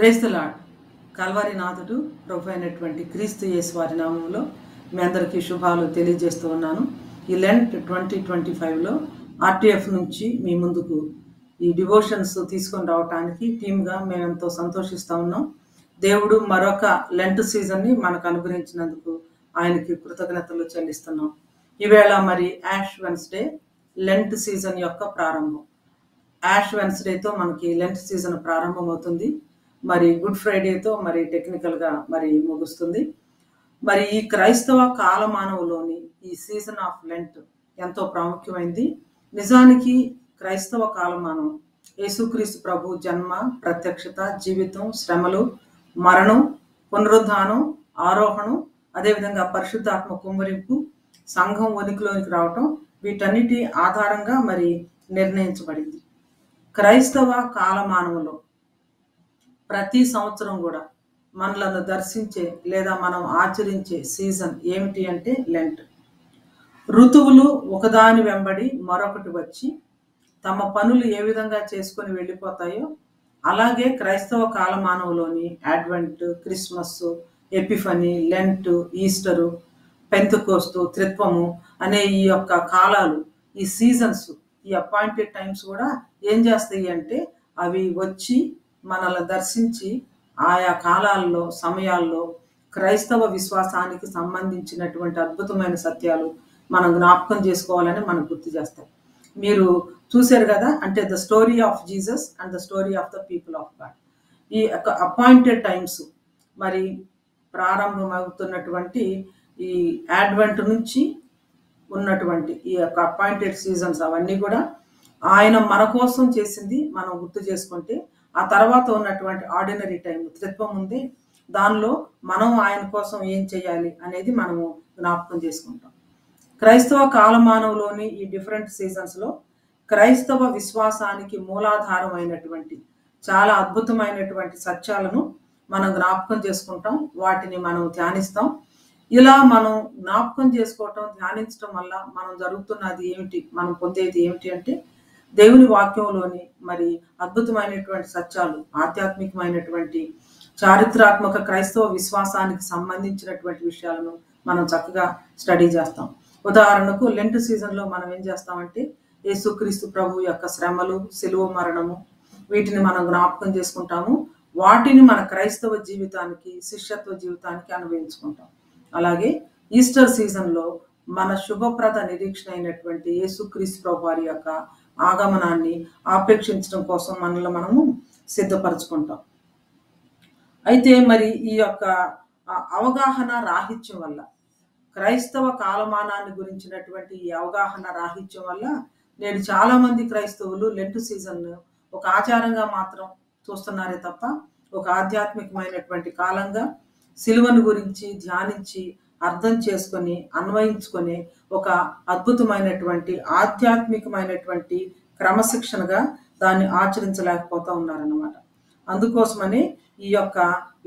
Praise the lord. Calvary నాథుడు ప్రభు అయినటువంటి క్రీస్తు యేసు వారి నామంలో మీ అందరికీ శుభాలు తెలియజేస్తూ ఉన్నాను. ఈ లెంట్ 2025లో ఆర్టీఎఫ్ నుంచి మీ ముందుకు ఈ డివోషన్స్ తీసుకొని రావడానికి టీమ్గా మేము ఎంతో సంతోషిస్తూ ఉన్నాం. దేవుడు మరొక లెంట్ సీజన్ని మనకు అనుగ్రహించినందుకు ఆయనకి కృతజ్ఞతలు చెల్లిస్తున్నాం. ఈవేళ మరి యాష్ వెన్స్డే లెంట్ సీజన్ యొక్క ప్రారంభం. యాష్ వెన్స్డేతో మనకి లెంట్ సీజన్ ప్రారంభమవుతుంది. మరి గుడ్ ఫ్రైడేతో మరి టెక్నికల్గా మరి ముగుస్తుంది. మరి ఈ క్రైస్తవ కాలమానవులోని ఈ సీజన్ ఆఫ్ లెంట్ ఎంతో ప్రాముఖ్యమైంది. నిజానికి క్రైస్తవ కాలమానం యేసుక్రీస్తు ప్రభు జన్మ, ప్రత్యక్షత, జీవితం, శ్రమలు, మరణం, పునరుద్ధానం, ఆరోహణం, అదేవిధంగా పరిశుద్ధాత్మ కుమ్మరింపు, సంఘం ఉనికిలోనికి రావటం, వీటన్నిటి ఆధారంగా మరి నిర్ణయించబడింది. క్రైస్తవ కాలమానంలో ప్రతి సంవత్సరం కూడా మనలను దర్శించే లేదా మనం ఆచరించే సీజన్ ఏమిటి అంటే లెంట్. ఋతువులు ఒకదాని వెంబడి మరొకటి వచ్చి తమ పనులు ఏ విధంగా చేసుకొని వెళ్ళిపోతాయో అలాగే క్రైస్తవ కాలమానంలోని Advent, Christmas, Epiphany, Lent, Easter, పెంతెకోస్తు, త్రిత్వము అనే ఈ యొక్క కాలాలు, ఈ సీజన్స్, ఈ అపాయింటెడ్ టైమ్స్ కూడా ఏం చేస్తాయి అంటే అవి వచ్చి మనల్ని దర్శించి ఆయా కాలాల్లో, సమయాల్లో క్రైస్తవ విశ్వాసానికి సంబంధించినటువంటి అద్భుతమైన సత్యాలు మనం జ్ఞాపకం చేసుకోవాలని మనకు గుర్తు చేస్తాయి. మీరు చూశారు కదా, అంటే the story of Jesus and the story of the people of God. ఈ అపాయింటెడ్ టైమ్స్ మరి ప్రారంభమవుతున్నటువంటి ఈ అడ్వెంట్ నుంచి ఉన్నటువంటి ఈ యొక్క అపాయింటెడ్ సీజన్స్ అవన్నీ కూడా ఆయన మన కోసం చేసింది మనం గుర్తు చేసుకుంటే, ఆ తర్వాత ఉన్నటువంటి ఆర్డినరీ టైం త్రిత్వం ఉంది, దానిలో మనం ఆయన కోసం ఏం చేయాలి అనేది మనము జ్ఞాపకం చేసుకుంటాం. క్రైస్తవ కాలమానంలోని ఈ డిఫరెంట్ సీజన్స్లో క్రైస్తవ విశ్వాసానికి మూలాధారం అయినటువంటి చాలా అద్భుతమైనటువంటి సత్యాలను మనం జ్ఞాపకం చేసుకుంటాం, వాటిని మనం ధ్యానిస్తాం. ఇలా మనం జ్ఞాపకం చేసుకోవటం, ధ్యానించడం వల్ల మనం జరుగుతున్నది ఏమిటి, మనం పొందేది ఏమిటి అంటే దేవుని వాక్యంలోని మరి అద్భుతమైనటువంటి సత్యాలు, ఆధ్యాత్మికమైనటువంటి చారిత్రాత్మక క్రైస్తవ విశ్వాసానికి సంబంధించినటువంటి విషయాలను మనం చక్కగా స్టడీ చేస్తాం. ఉదాహరణకు లెంట్ సీజన్లో మనం ఏం చేస్తామంటే యేసుక్రీస్తు ప్రభు యొక్క శ్రమలు, శిలువ మరణము, వీటిని మనం జ్ఞాపకం చేసుకుంటాము. వాటిని మన క్రైస్తవ జీవితానికి, శిష్యత్వ జీవితానికి అన్వయించుకుంటాం. అలాగే ఈస్టర్ సీజన్లో మన శుభప్రద నిరీక్షణ అయినటువంటి యేసుక్రీస్తు ప్రభు వారి యొక్క ఆగమనాన్ని ఆపేక్షించడం కోసం మనల్ని మనము సిద్ధపరచుకుంటాం. అయితే మరి ఈ యొక్క అవగాహన రాహిత్యం వల్ల, క్రైస్తవ కాలమానాన్ని గురించినటువంటి ఈ అవగాహన రాహిత్యం వల్ల నేడు చాలా మంది క్రైస్తవులు లెంట్ సీజన్ ఒక ఆచారంగా మాత్రం చూస్తున్నారే తప్ప ఒక ఆధ్యాత్మికమైనటువంటి కాలంగా, సిలువను గురించి ధ్యానించి అర్థం చేసుకొని అన్వయించుకొని ఒక అద్భుతమైనటువంటి ఆధ్యాత్మికమైనటువంటి క్రమశిక్షణగా దాన్ని ఆచరించలేకపోతూ ఉన్నారన్నమాట. అందుకోసమని ఈ యొక్క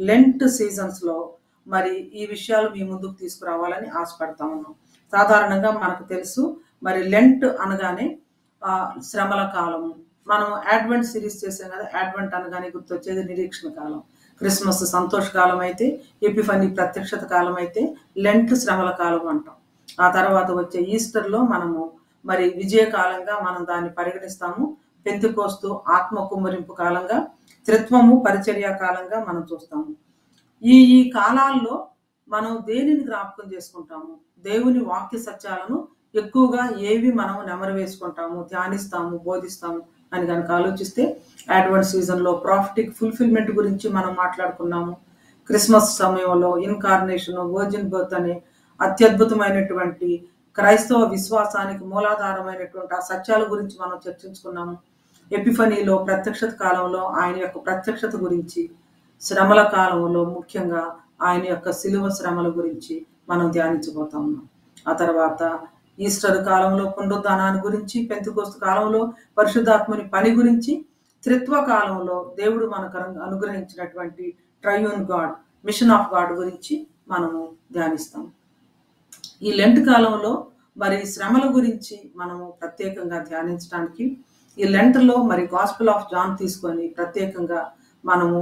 లెంట్ సీజన్స్లో మరి ఈ విషయాలు మీ ముందుకు తీసుకురావాలని ఆశపడతా ఉన్నాం. సాధారణంగా మనకు తెలుసు, మరి లెంట్ అనగానే శ్రమల కాలము. మనం అడ్వెంట్ సిరీస్ చేసాం కదా, అడ్వెంట్ అనగానే గుర్తొచ్చేది నిరీక్షణ కాలం. క్రిస్మస్ సంతోష కాలం అయితే, ఎపిఫనీ ప్రత్యక్షత కాలం అయితే, లెంట్ శ్రమల కాలం అంటాం. ఆ తర్వాత వచ్చే ఈస్టర్లో మనము మరి విజయకాలంగా మనం దాన్ని పరిగణిస్తాము. పెంతెకోస్తు ఆత్మ కుమ్మరింపు కాలంగా, త్రిత్వము పరిచర్య కాలంగా మనం చూస్తాము. ఈ ఈ కాలాల్లో మనం దేనిని జ్ఞాపకం చేసుకుంటాము? దేవుని వాక్య సత్యాలను ఎక్కువగా ఏవి మనం నెమరు వేసుకుంటాము, ధ్యానిస్తాము, బోధిస్తాము అని కనుక ఆలోచిస్తే అడ్వెంట్ సీజన్లో ప్రాఫిటిక్ ఫుల్ఫిల్మెంట్ గురించి మనం మాట్లాడుకున్నాము. క్రిస్మస్ సమయంలో ఇన్కార్నేషన్, వర్జిన్ బర్త్ అనే అత్యద్భుతమైనటువంటి క్రైస్తవ విశ్వాసానికి మూలాధారమైనటువంటి ఆ సత్యాల గురించి మనం చర్చించుకున్నాము. ఎపిఫనీలో ప్రత్యక్షత కాలంలో ఆయన యొక్క ప్రత్యక్షత గురించి, శ్రమల కాలంలో ముఖ్యంగా ఆయన యొక్క శిలువ శ్రమల గురించి మనం ధ్యానించబోతా ఉన్నాం. ఆ తర్వాత ఈస్టర్ కాలంలో పునరుద్ధానాన్ని గురించి, పెంతెకోస్తు కాలంలో పరిశుద్ధాత్మని పని గురించి, త్రిత్వ కాలంలో దేవుడు మనకు అనుగ్రహించినటువంటి triune God, mission of God గురించి మనము ధ్యానిస్తాం. ఈ లెంట్ కాలంలో మరి శ్రమల గురించి మనము ప్రత్యేకంగా ధ్యానించడానికి ఈ లెంట్లో మరి గాస్పెల్ ఆఫ్ జాన్ తీసుకొని ప్రత్యేకంగా మనము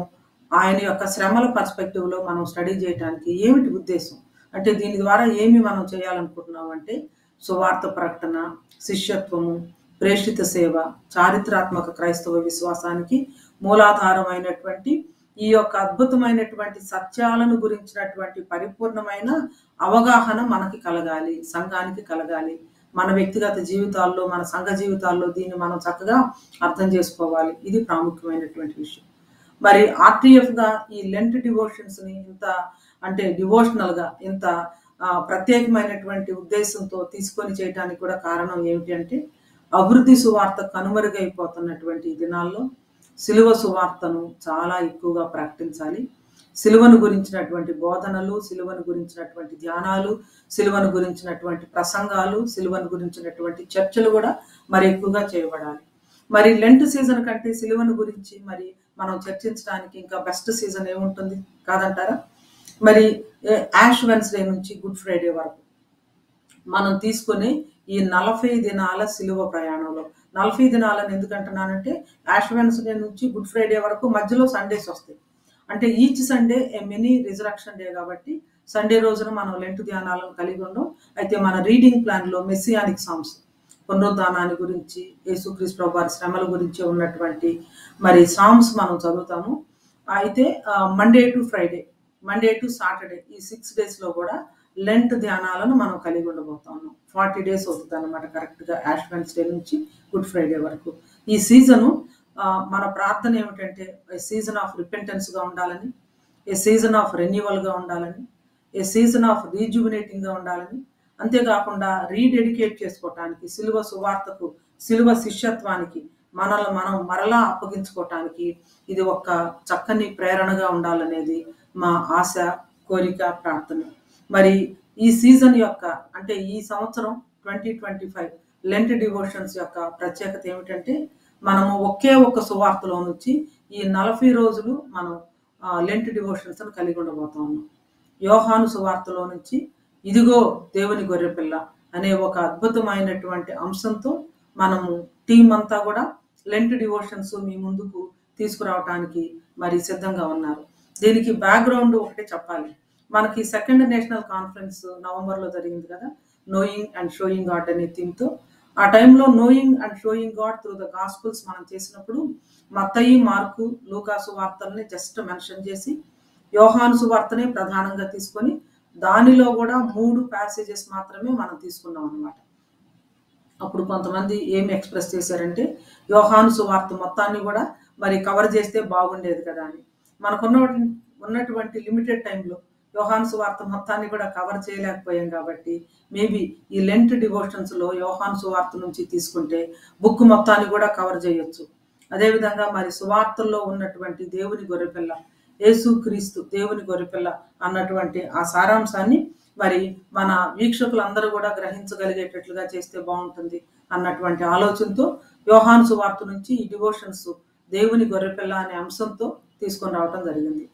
ఆయన యొక్క శ్రమల పర్స్పెక్టివ్లో మనం స్టడీ చేయడానికి ఏమిటి ఉద్దేశం అంటే దీని ద్వారా ఏమి మనం చేయాలనుకుంటున్నాం అంటే సువార్త ప్రకటన, శిష్యత్వము, ప్రేషిత సేవ, చారిత్రాత్మక క్రైస్తవ విశ్వాసానికి మూలాధారమైనటువంటి ఈ యొక్క అద్భుతమైనటువంటి సత్యాలను గురించినటువంటి పరిపూర్ణమైన అవగాహన మనకి కలగాలి, సంఘానికి కలగాలి. మన వ్యక్తిగత జీవితాల్లో, మన సంఘ జీవితాల్లో దీన్ని మనం చక్కగా అర్థం చేసుకోవాలి. ఇది ప్రాముఖ్యమైనటువంటి విషయం. మరి ఆర్టీఎఫ్గా ఈ లెంట్ డివోషన్స్ని ఇంత అంటే డివోషనల్గా ఇంత ప్రత్యేకమైనటువంటి ఉద్దేశంతో తీసుకొని చేయడానికి కూడా కారణం ఏమిటి అంటే అభివృద్ధి సువార్త కనుమరుగైపోతున్నటువంటి దినాల్లో సిలువ సువార్తను చాలా ఎక్కువగా ప్రకటించాలి. సిలువను గురించినటువంటి బోధనలు, సిలువను గురించినటువంటి ధ్యానాలు, సిలువను గురించినటువంటి ప్రసంగాలు, సిలువను గురించినటువంటి చర్చలు కూడా మరి ఎక్కువగా చేయబడాలి. మరి లెంట్ సీజన్ కంటే సిలువను గురించి మరి మనం చర్చించడానికి ఇంకా బెస్ట్ సీజన్ ఏముంటుంది కాదంటారా? మరి యాష్ వెన్స్డే నుంచి గుడ్ ఫ్రైడే వరకు మనం తీసుకునే ఈ 40 దినాల సిలువ ప్రయాణంలో 40 దినాలని ఎందుకంటున్నానంటే యాష్ వెన్స్డే నుంచి గుడ్ ఫ్రైడే వరకు మధ్యలో సండేస్ వస్తాయి. అంటే ఈచ్ సండే ఏ మినీ రిజరక్షన్ డే కాబట్టి సండే రోజున మనం లెంట్ ధ్యానాలను కలిగి ఉన్నాం. అయితే మన రీడింగ్ ప్లాన్లో మెస్సియానిక్ సామ్స్, పునరుద్ధానాన్ని గురించి, యేసుక్రీస్తు ప్రభు వారి శ్రమల గురించి ఉన్నటువంటి మరి సామ్స్ మనం చదువుతాము. అయితే Monday to Friday, Monday to Saturday ఈ 6 డేస్లో కూడా లెంట్ ధ్యానాలను మనం కలిగి ఉండబోతా ఉన్నాం. 40 డేస్ అవుతుంది అనమాట కరెక్ట్గా యాష్ వెన్స్డే నుంచి గుడ్ ఫ్రైడే వరకు. ఈ సీజను మన ప్రార్థన ఏమిటంటే ఏ సీజన్ ఆఫ్ రిపెంటెన్స్గా ఉండాలని, ఏ సీజన్ ఆఫ్ రెన్యువల్గా ఉండాలని, ఏ సీజన్ ఆఫ్ రీజువినేటింగ్గా ఉండాలని, అంతేకాకుండా రీడెడికేట్ చేసుకోవటానికి, సిలువ సువార్తకు, సిలువ శిష్యత్వానికి మనల్ని మనం మరలా అప్పగించుకోవటానికి ఇది ఒక చక్కని ప్రేరణగా ఉండాలనేది మా ఆశ, కోరిక, ప్రార్థన. మరి ఈ సీజన్ యొక్క అంటే ఈ సంవత్సరం 2025 లెంట్ డివోషన్స్ యొక్క ప్రత్యేకత ఏమిటంటే మనము ఒకే ఒక్క సువార్తలో నుంచి ఈ 40 రోజులు మనం లెంట్ డివోషన్స్ అని కలిగి ఉండబోతా ఉన్నాం. యోహాను సువార్తలో నుంచి ఇదిగో దేవుని గొర్రెపిల్ల అనే ఒక అద్భుతమైనటువంటి అంశంతో మనము టీం అంతా కూడా లెంట్ డివోషన్స్ మీ ముందుకు తీసుకురావటానికి మరి సిద్ధంగా ఉన్నారు. దీనికి బ్యాక్గ్రౌండ్ ఒకటే చెప్పాలి. మనకి 2nd నేషనల్ కాన్ఫరెన్స్ నవంబర్లో జరిగింది కదా, నోయింగ్ అండ్ షోయింగ్ గాడ్ అనే థీమ్తో. ఆ టైంలో knowing and sowing God through the gospels మనం చేసినప్పుడు మత్తయి, మార్కు, లూకా సువార్తల్ని జస్ట్ మెన్షన్ చేసి యోహాను సువార్తనే ప్రధానంగా తీసుకొని దానిలో కూడా 3 ప్యాసేజెస్ మాత్రమే మనం తీసుకున్నాం అనమాట. అప్పుడు కొంతమంది ఏమి ఎక్స్ప్రెస్ చేశారంటే యోహాను సువార్త మొత్తాన్ని కూడా మరి కవర్ చేస్తే బాగుండేది కదా అని. ఉన్నటువంటి లిమిటెడ్ టైంలో యోహాను సువార్త మొత్తాన్ని కూడా కవర్ చేయలేకపోయాం కాబట్టి మేబీ ఈ లెంట్ డివోషన్స్లో యోహాను సువార్త నుంచి తీసుకుంటే బుక్ మొత్తాన్ని కూడా కవర్ చేయొచ్చు. అదేవిధంగా మరి సువార్తల్లో ఉన్నటువంటి దేవుని గొర్రెపిల్ల, యేసుక్రీస్తు దేవుని గొర్రెపిల్ల అన్నటువంటి ఆ సారాంశాన్ని మరి మన వీక్షకులందరూ కూడా గ్రహించగలిగేటట్లుగా చేస్తే బాగుంటుంది అన్నటువంటి ఆలోచనతో యోహాను సువార్త నుంచి ఈ డివోషన్స్ దేవుని గొర్రెపిల్ల అనే అంశంతో తీసుకొని రావటం జరిగింది.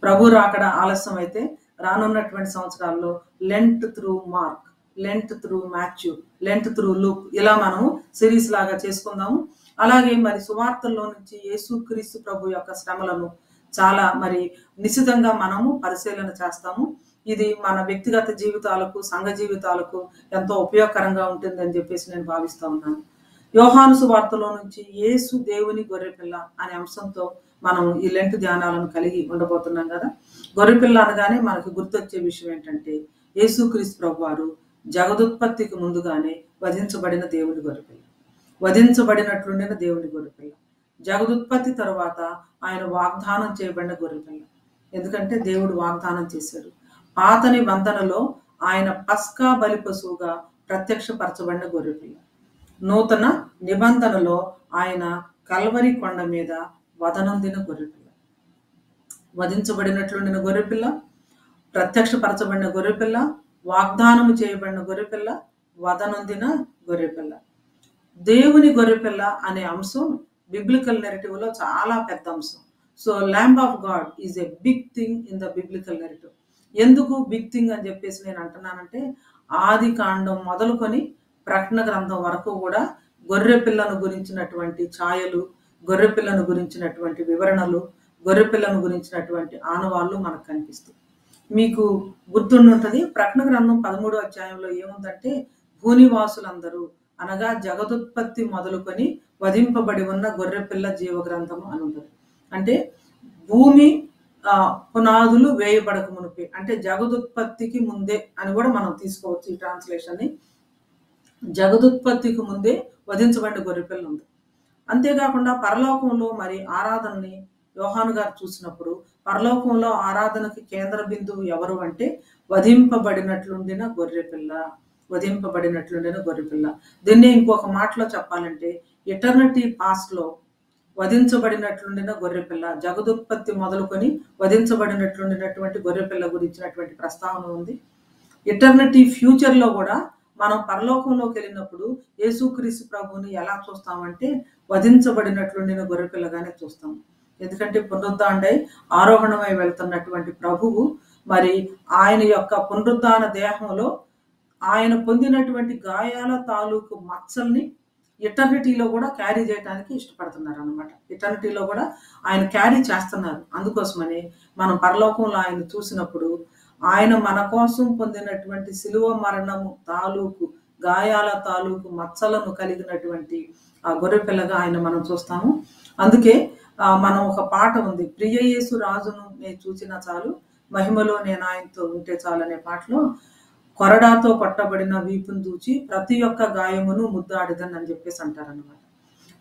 ప్రభు రాకడ ఆలస్యం అయితే రానున్నటువంటి సంవత్సరాల్లో Lent through Mark, Lent through Matthew, Lent through Luke ఇలా మనము సిరీస్ లాగా చేసుకుందాము. అలాగే మరి సువార్తల్లో నుంచి యేసుక్రీస్తు ప్రభు యొక్క శ్రమలను చాలా మరి నిశితంగా మనము పరిశీలన చేస్తాము. ఇది మన వ్యక్తిగత జీవితాలకు, సంఘ జీవితాలకు ఎంతో ఉపయోగకరంగా ఉంటుందని చెప్పేసి నేను భావిస్తూ ఉన్నాను. యోహాను సువార్తలో నుంచి యేసు దేవుని గొర్రెపిల్ల అనే అంశంతో మనం ఈ లెంట్ ధ్యానాలను కలిగి ఉండబోతున్నాం కదా. గొర్రెపిల్ల అనగానే మనకు గుర్తొచ్చే విషయం ఏంటంటే యేసుక్రీస్తు ప్రభు వారు జగదుత్పత్తికి ముందుగానే వధించబడిన దేవుని గొర్రెపిల్ల, వధించబడినట్లుండిన దేవుని గొర్రెపిల్ల, జగదుత్పత్తి తర్వాత ఆయన వాగ్దానం చేయబడిన గొర్రెపిల్ల. ఎందుకంటే దేవుడు వాగ్దానం చేశాడు. పాత నిబంధనలో ఆయన పస్కా బలి పశువుగా ప్రత్యక్షపరచబడిన గొర్రెపిల్ల, నూతన నిబంధనలో ఆయన కల్వరి కొండ మీద వధనొందిన గొర్రెపిల్ల, వధించబడినట్లుండిన గొర్రెపిల్ల, ప్రత్యక్షపరచబడిన గొర్రెపిల్ల, వాగ్దానము చేయబడిన గొర్రెపిల్ల, వధనొందిన గొర్రెపిల్ల. దేవుని గొర్రెపిల్ల అనే అంశం బిబ్లికల్ నెరేటివ్లో చాలా పెద్ద అంశం. So lamb of God is a big thing in the biblical narrative. ఎందుకు బిగ్ థింగ్ అని చెప్పేసి నేను అంటున్నానంటే ఆది కాండం మొదలుకొని ప్రకటన గ్రంథం వరకు కూడా గొర్రెపిల్లను గురించినటువంటి ఛాయలు, గొర్రెపిల్లను గురించినటువంటి వివరణలు గొర్రెపిల్లను గురించినటువంటి ఆనవాళ్ళు మనకు కనిపిస్తాయి. మీకు గుర్తుండుంటది, ప్రకటన గ్రంథం 13వ అధ్యాయంలో ఏముందంటే, భూనివాసులందరూ అనగా జగదుత్పత్తి మొదలుకొని వధింపబడి ఉన్న గొర్రెపిల్ల జీవ గ్రంథము అని ఉంటుంది. అంటే భూమి పునాదులు వేయబడక మునిపే, అంటే జగదుత్పత్తికి ముందే అని కూడా మనం తీసుకోవచ్చు ఈ ట్రాన్స్లేషన్ని. జగదుత్పత్తికి ముందే వధించబడిన గొర్రెపిల్ల ఉంది. అంతేకాకుండా పరలోకంలో మరి ఆరాధనని యోహాను గారు చూసినప్పుడు, పరలోకంలో ఆరాధనకి కేంద్ర బిందువు ఎవరు అంటే వధింపబడినట్లుండిన గొర్రెపిల్ల. వధింపబడినట్లుండిన గొర్రెపిల్ల. దీన్నే ఇంకొక మాటలో చెప్పాలంటే, ఎటర్నిటీ పాస్ట్ లో వధించబడినట్లుండిన గొర్రెపిల్ల, జగదుత్పత్తి మొదలుకొని వధించబడినట్లుండినటువంటి గొర్రెపిల్ల గురించినటువంటి ప్రస్తావన ఉంది. ఎటర్నిటీ ఫ్యూచర్ లో కూడా మనం పరలోకంలోకి వెళ్ళినప్పుడు యేసుక్రీస్తు ప్రభువుని ఎలా చూస్తామంటే వధించబడినట్లుండిన గొర్రెపిల్లగానే చూస్తాం. ఎందుకంటే పునరుద్ధానుడై ఆరోహణమై వెళ్తున్నటువంటి ప్రభువు మరి ఆయన యొక్క పునరుద్ధాన దేహంలో ఆయన పొందినటువంటి గాయాల తాలూకు మచ్చల్ని ఎటర్నిటీలో కూడా క్యారీ చేయడానికి ఇష్టపడుతున్నారు అనమాట. ఎటర్నిటీలో కూడా ఆయన క్యారీ చేస్తున్నారు. అందుకోసమని మనం పరలోకంలో ఆయన చూసినప్పుడు ఆయన మన కోసం పొందినటువంటి శిలువ మరణము తాలూకు గాయాల తాలూకు మచ్చలను కలిగినటువంటి ఆ గొర్రెపిల్లగా ఆయన మనం చూస్తాము. అందుకే మనం ఒక పాట ఉంది, ప్రియ యేసు రాజును నేను చూచిన చాలు, మహిమలో నేను ఆయనతో ఉంటే చాలు అనే పాటలో, కొరడాతో కొట్టబడిన వీపును చూచి ప్రతి ఒక్క గాయమును ముద్దాడిదని అని చెప్పేసి అంటారనమాట.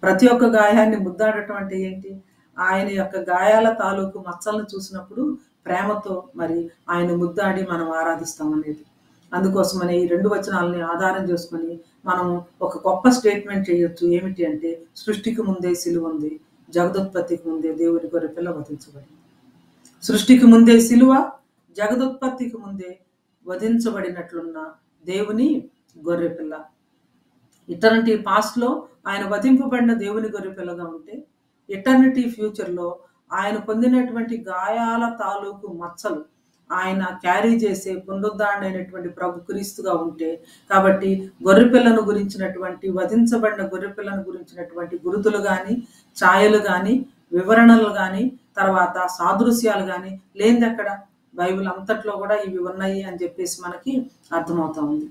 ప్రతి ఒక్క గాయాన్ని ముద్దాడటం అంటే ఏంటి? ఆయన యొక్క గాయాల తాలూకు మచ్చలను చూసినప్పుడు ప్రేమతో మరి ఆయన ముద్దాడి మనం ఆరాధిస్తాం అనేది. అందుకోసమని ఈ 2 వచనాలని ఆధారం చేసుకొని మనం ఒక గొప్ప స్టేట్మెంట్ చేయొచ్చు. ఏమిటి అంటే, సృష్టికి ముందే సిలువ ఉంది, జగదుత్పత్తికి ముందే దేవుని గొర్రెపిల్ల వధించబడింది. సృష్టికి ముందే సిలువ, జగదుత్పత్తికి ముందే వధించబడినట్లున్న దేవుని గొర్రెపిల్ల. ఇటర్నిటీ పాస్ట్ లో ఆయన వధింపబడిన దేవుని గొర్రెపిల్లగా ఉంటే, ఎటర్నిటీ ఫ్యూచర్ లో ఆయన పొందినటువంటి గాయాల తాలూకు మచ్చలు ఆయన క్యారీ చేసే పునరుద్ధారణైనటువంటి ప్రభు క్రీస్తుగా ఉంటే, కాబట్టి గొర్రెపిల్లను గురించినటువంటి వధించబడిన గొర్రెపిల్లను గురించినటువంటి గురుతులు కానీ, ఛాయలు కానీ, వివరణలు కానీ, తర్వాత సాదృశ్యాలు కానీ లేనిది ఎక్కడ? బైబిల్ అంతట్లో కూడా ఇవి ఉన్నాయి అని చెప్పేసి మనకి అర్థమవుతా ఉంది.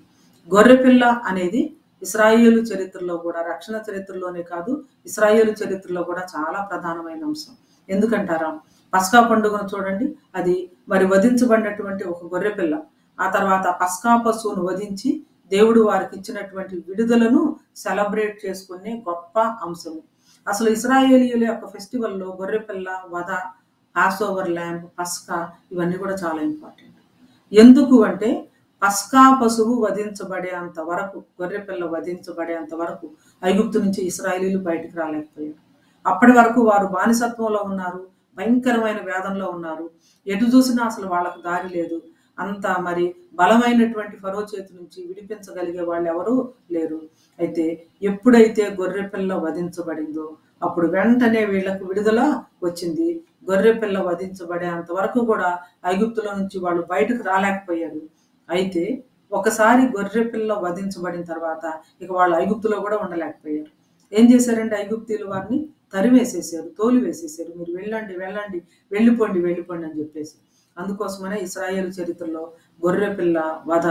గొర్రెపిల్ల అనేది ఇశ్రాయేలు చరిత్రలో కూడా, రక్షణ చరిత్రలోనే కాదు ఇశ్రాయేలు చరిత్రలో కూడా చాలా ప్రధానమైన అంశం. ఎందుకంటారా? పస్కా పండుగను చూడండి, అది మరి వధించబడినటువంటి ఒక గొర్రెపిల్ల. ఆ తర్వాత పస్కా పశువును వధించి దేవుడు వారికి ఇచ్చినటువంటి విడుదలను సెలబ్రేట్ చేసుకునే గొప్ప అంశము. అసలు ఇశ్రాయేలీయుల యొక్క ఫెస్టివల్లో గొర్రెపిల్ల వధ, పాస్ ఓవర్ ల్యాంబ్, పస్కా ఇవన్నీ కూడా చాలా ఇంపార్టెంట్. ఎందుకు అంటే, పస్కా పశువు వధించబడేంత వరకు, గొర్రెపిల్ల వధించబడేంత వరకు ఐగుప్తు నుంచి ఇశ్రాయేలీయులు బయటకు రాలేకపోయారు. అప్పటి వరకు వారు బానిసత్వంలో ఉన్నారు, భయంకరమైన వేదంలో ఉన్నారు. ఎటు చూసినా అసలు వాళ్ళకు దారి లేదు. అంత మరి బలమైనటువంటి ఫరో చేతి నుంచి విడిపించగలిగే వాళ్ళు ఎవరు లేరు. అయితే ఎప్పుడైతే గొర్రెపిల్ల వధించబడిందో అప్పుడు వెంటనే వీళ్ళకు విడుదల వచ్చింది. గొర్రెపిల్ల వధించబడేంత వరకు కూడా ఐగుప్తులో నుంచి వాళ్ళు బయటకు రాలేకపోయారు. అయితే ఒకసారి గొర్రెపిల్ల వధించబడిన తర్వాత ఇక వాళ్ళు ఐగుప్తులో కూడా ఉండలేకపోయారు. ఏం చేశారంటే ఐగుప్తీయులు వారిని తరివేసేసారు, తోలి వేసేసారు. మీరు వెళ్ళండి వెళ్ళండి, వెళ్ళిపోండి వెళ్ళిపోండి అని చెప్పేసి. అందుకోసమనే ఇశ్రాయేలు చరిత్రలో గొర్రెపిల్ల వధ,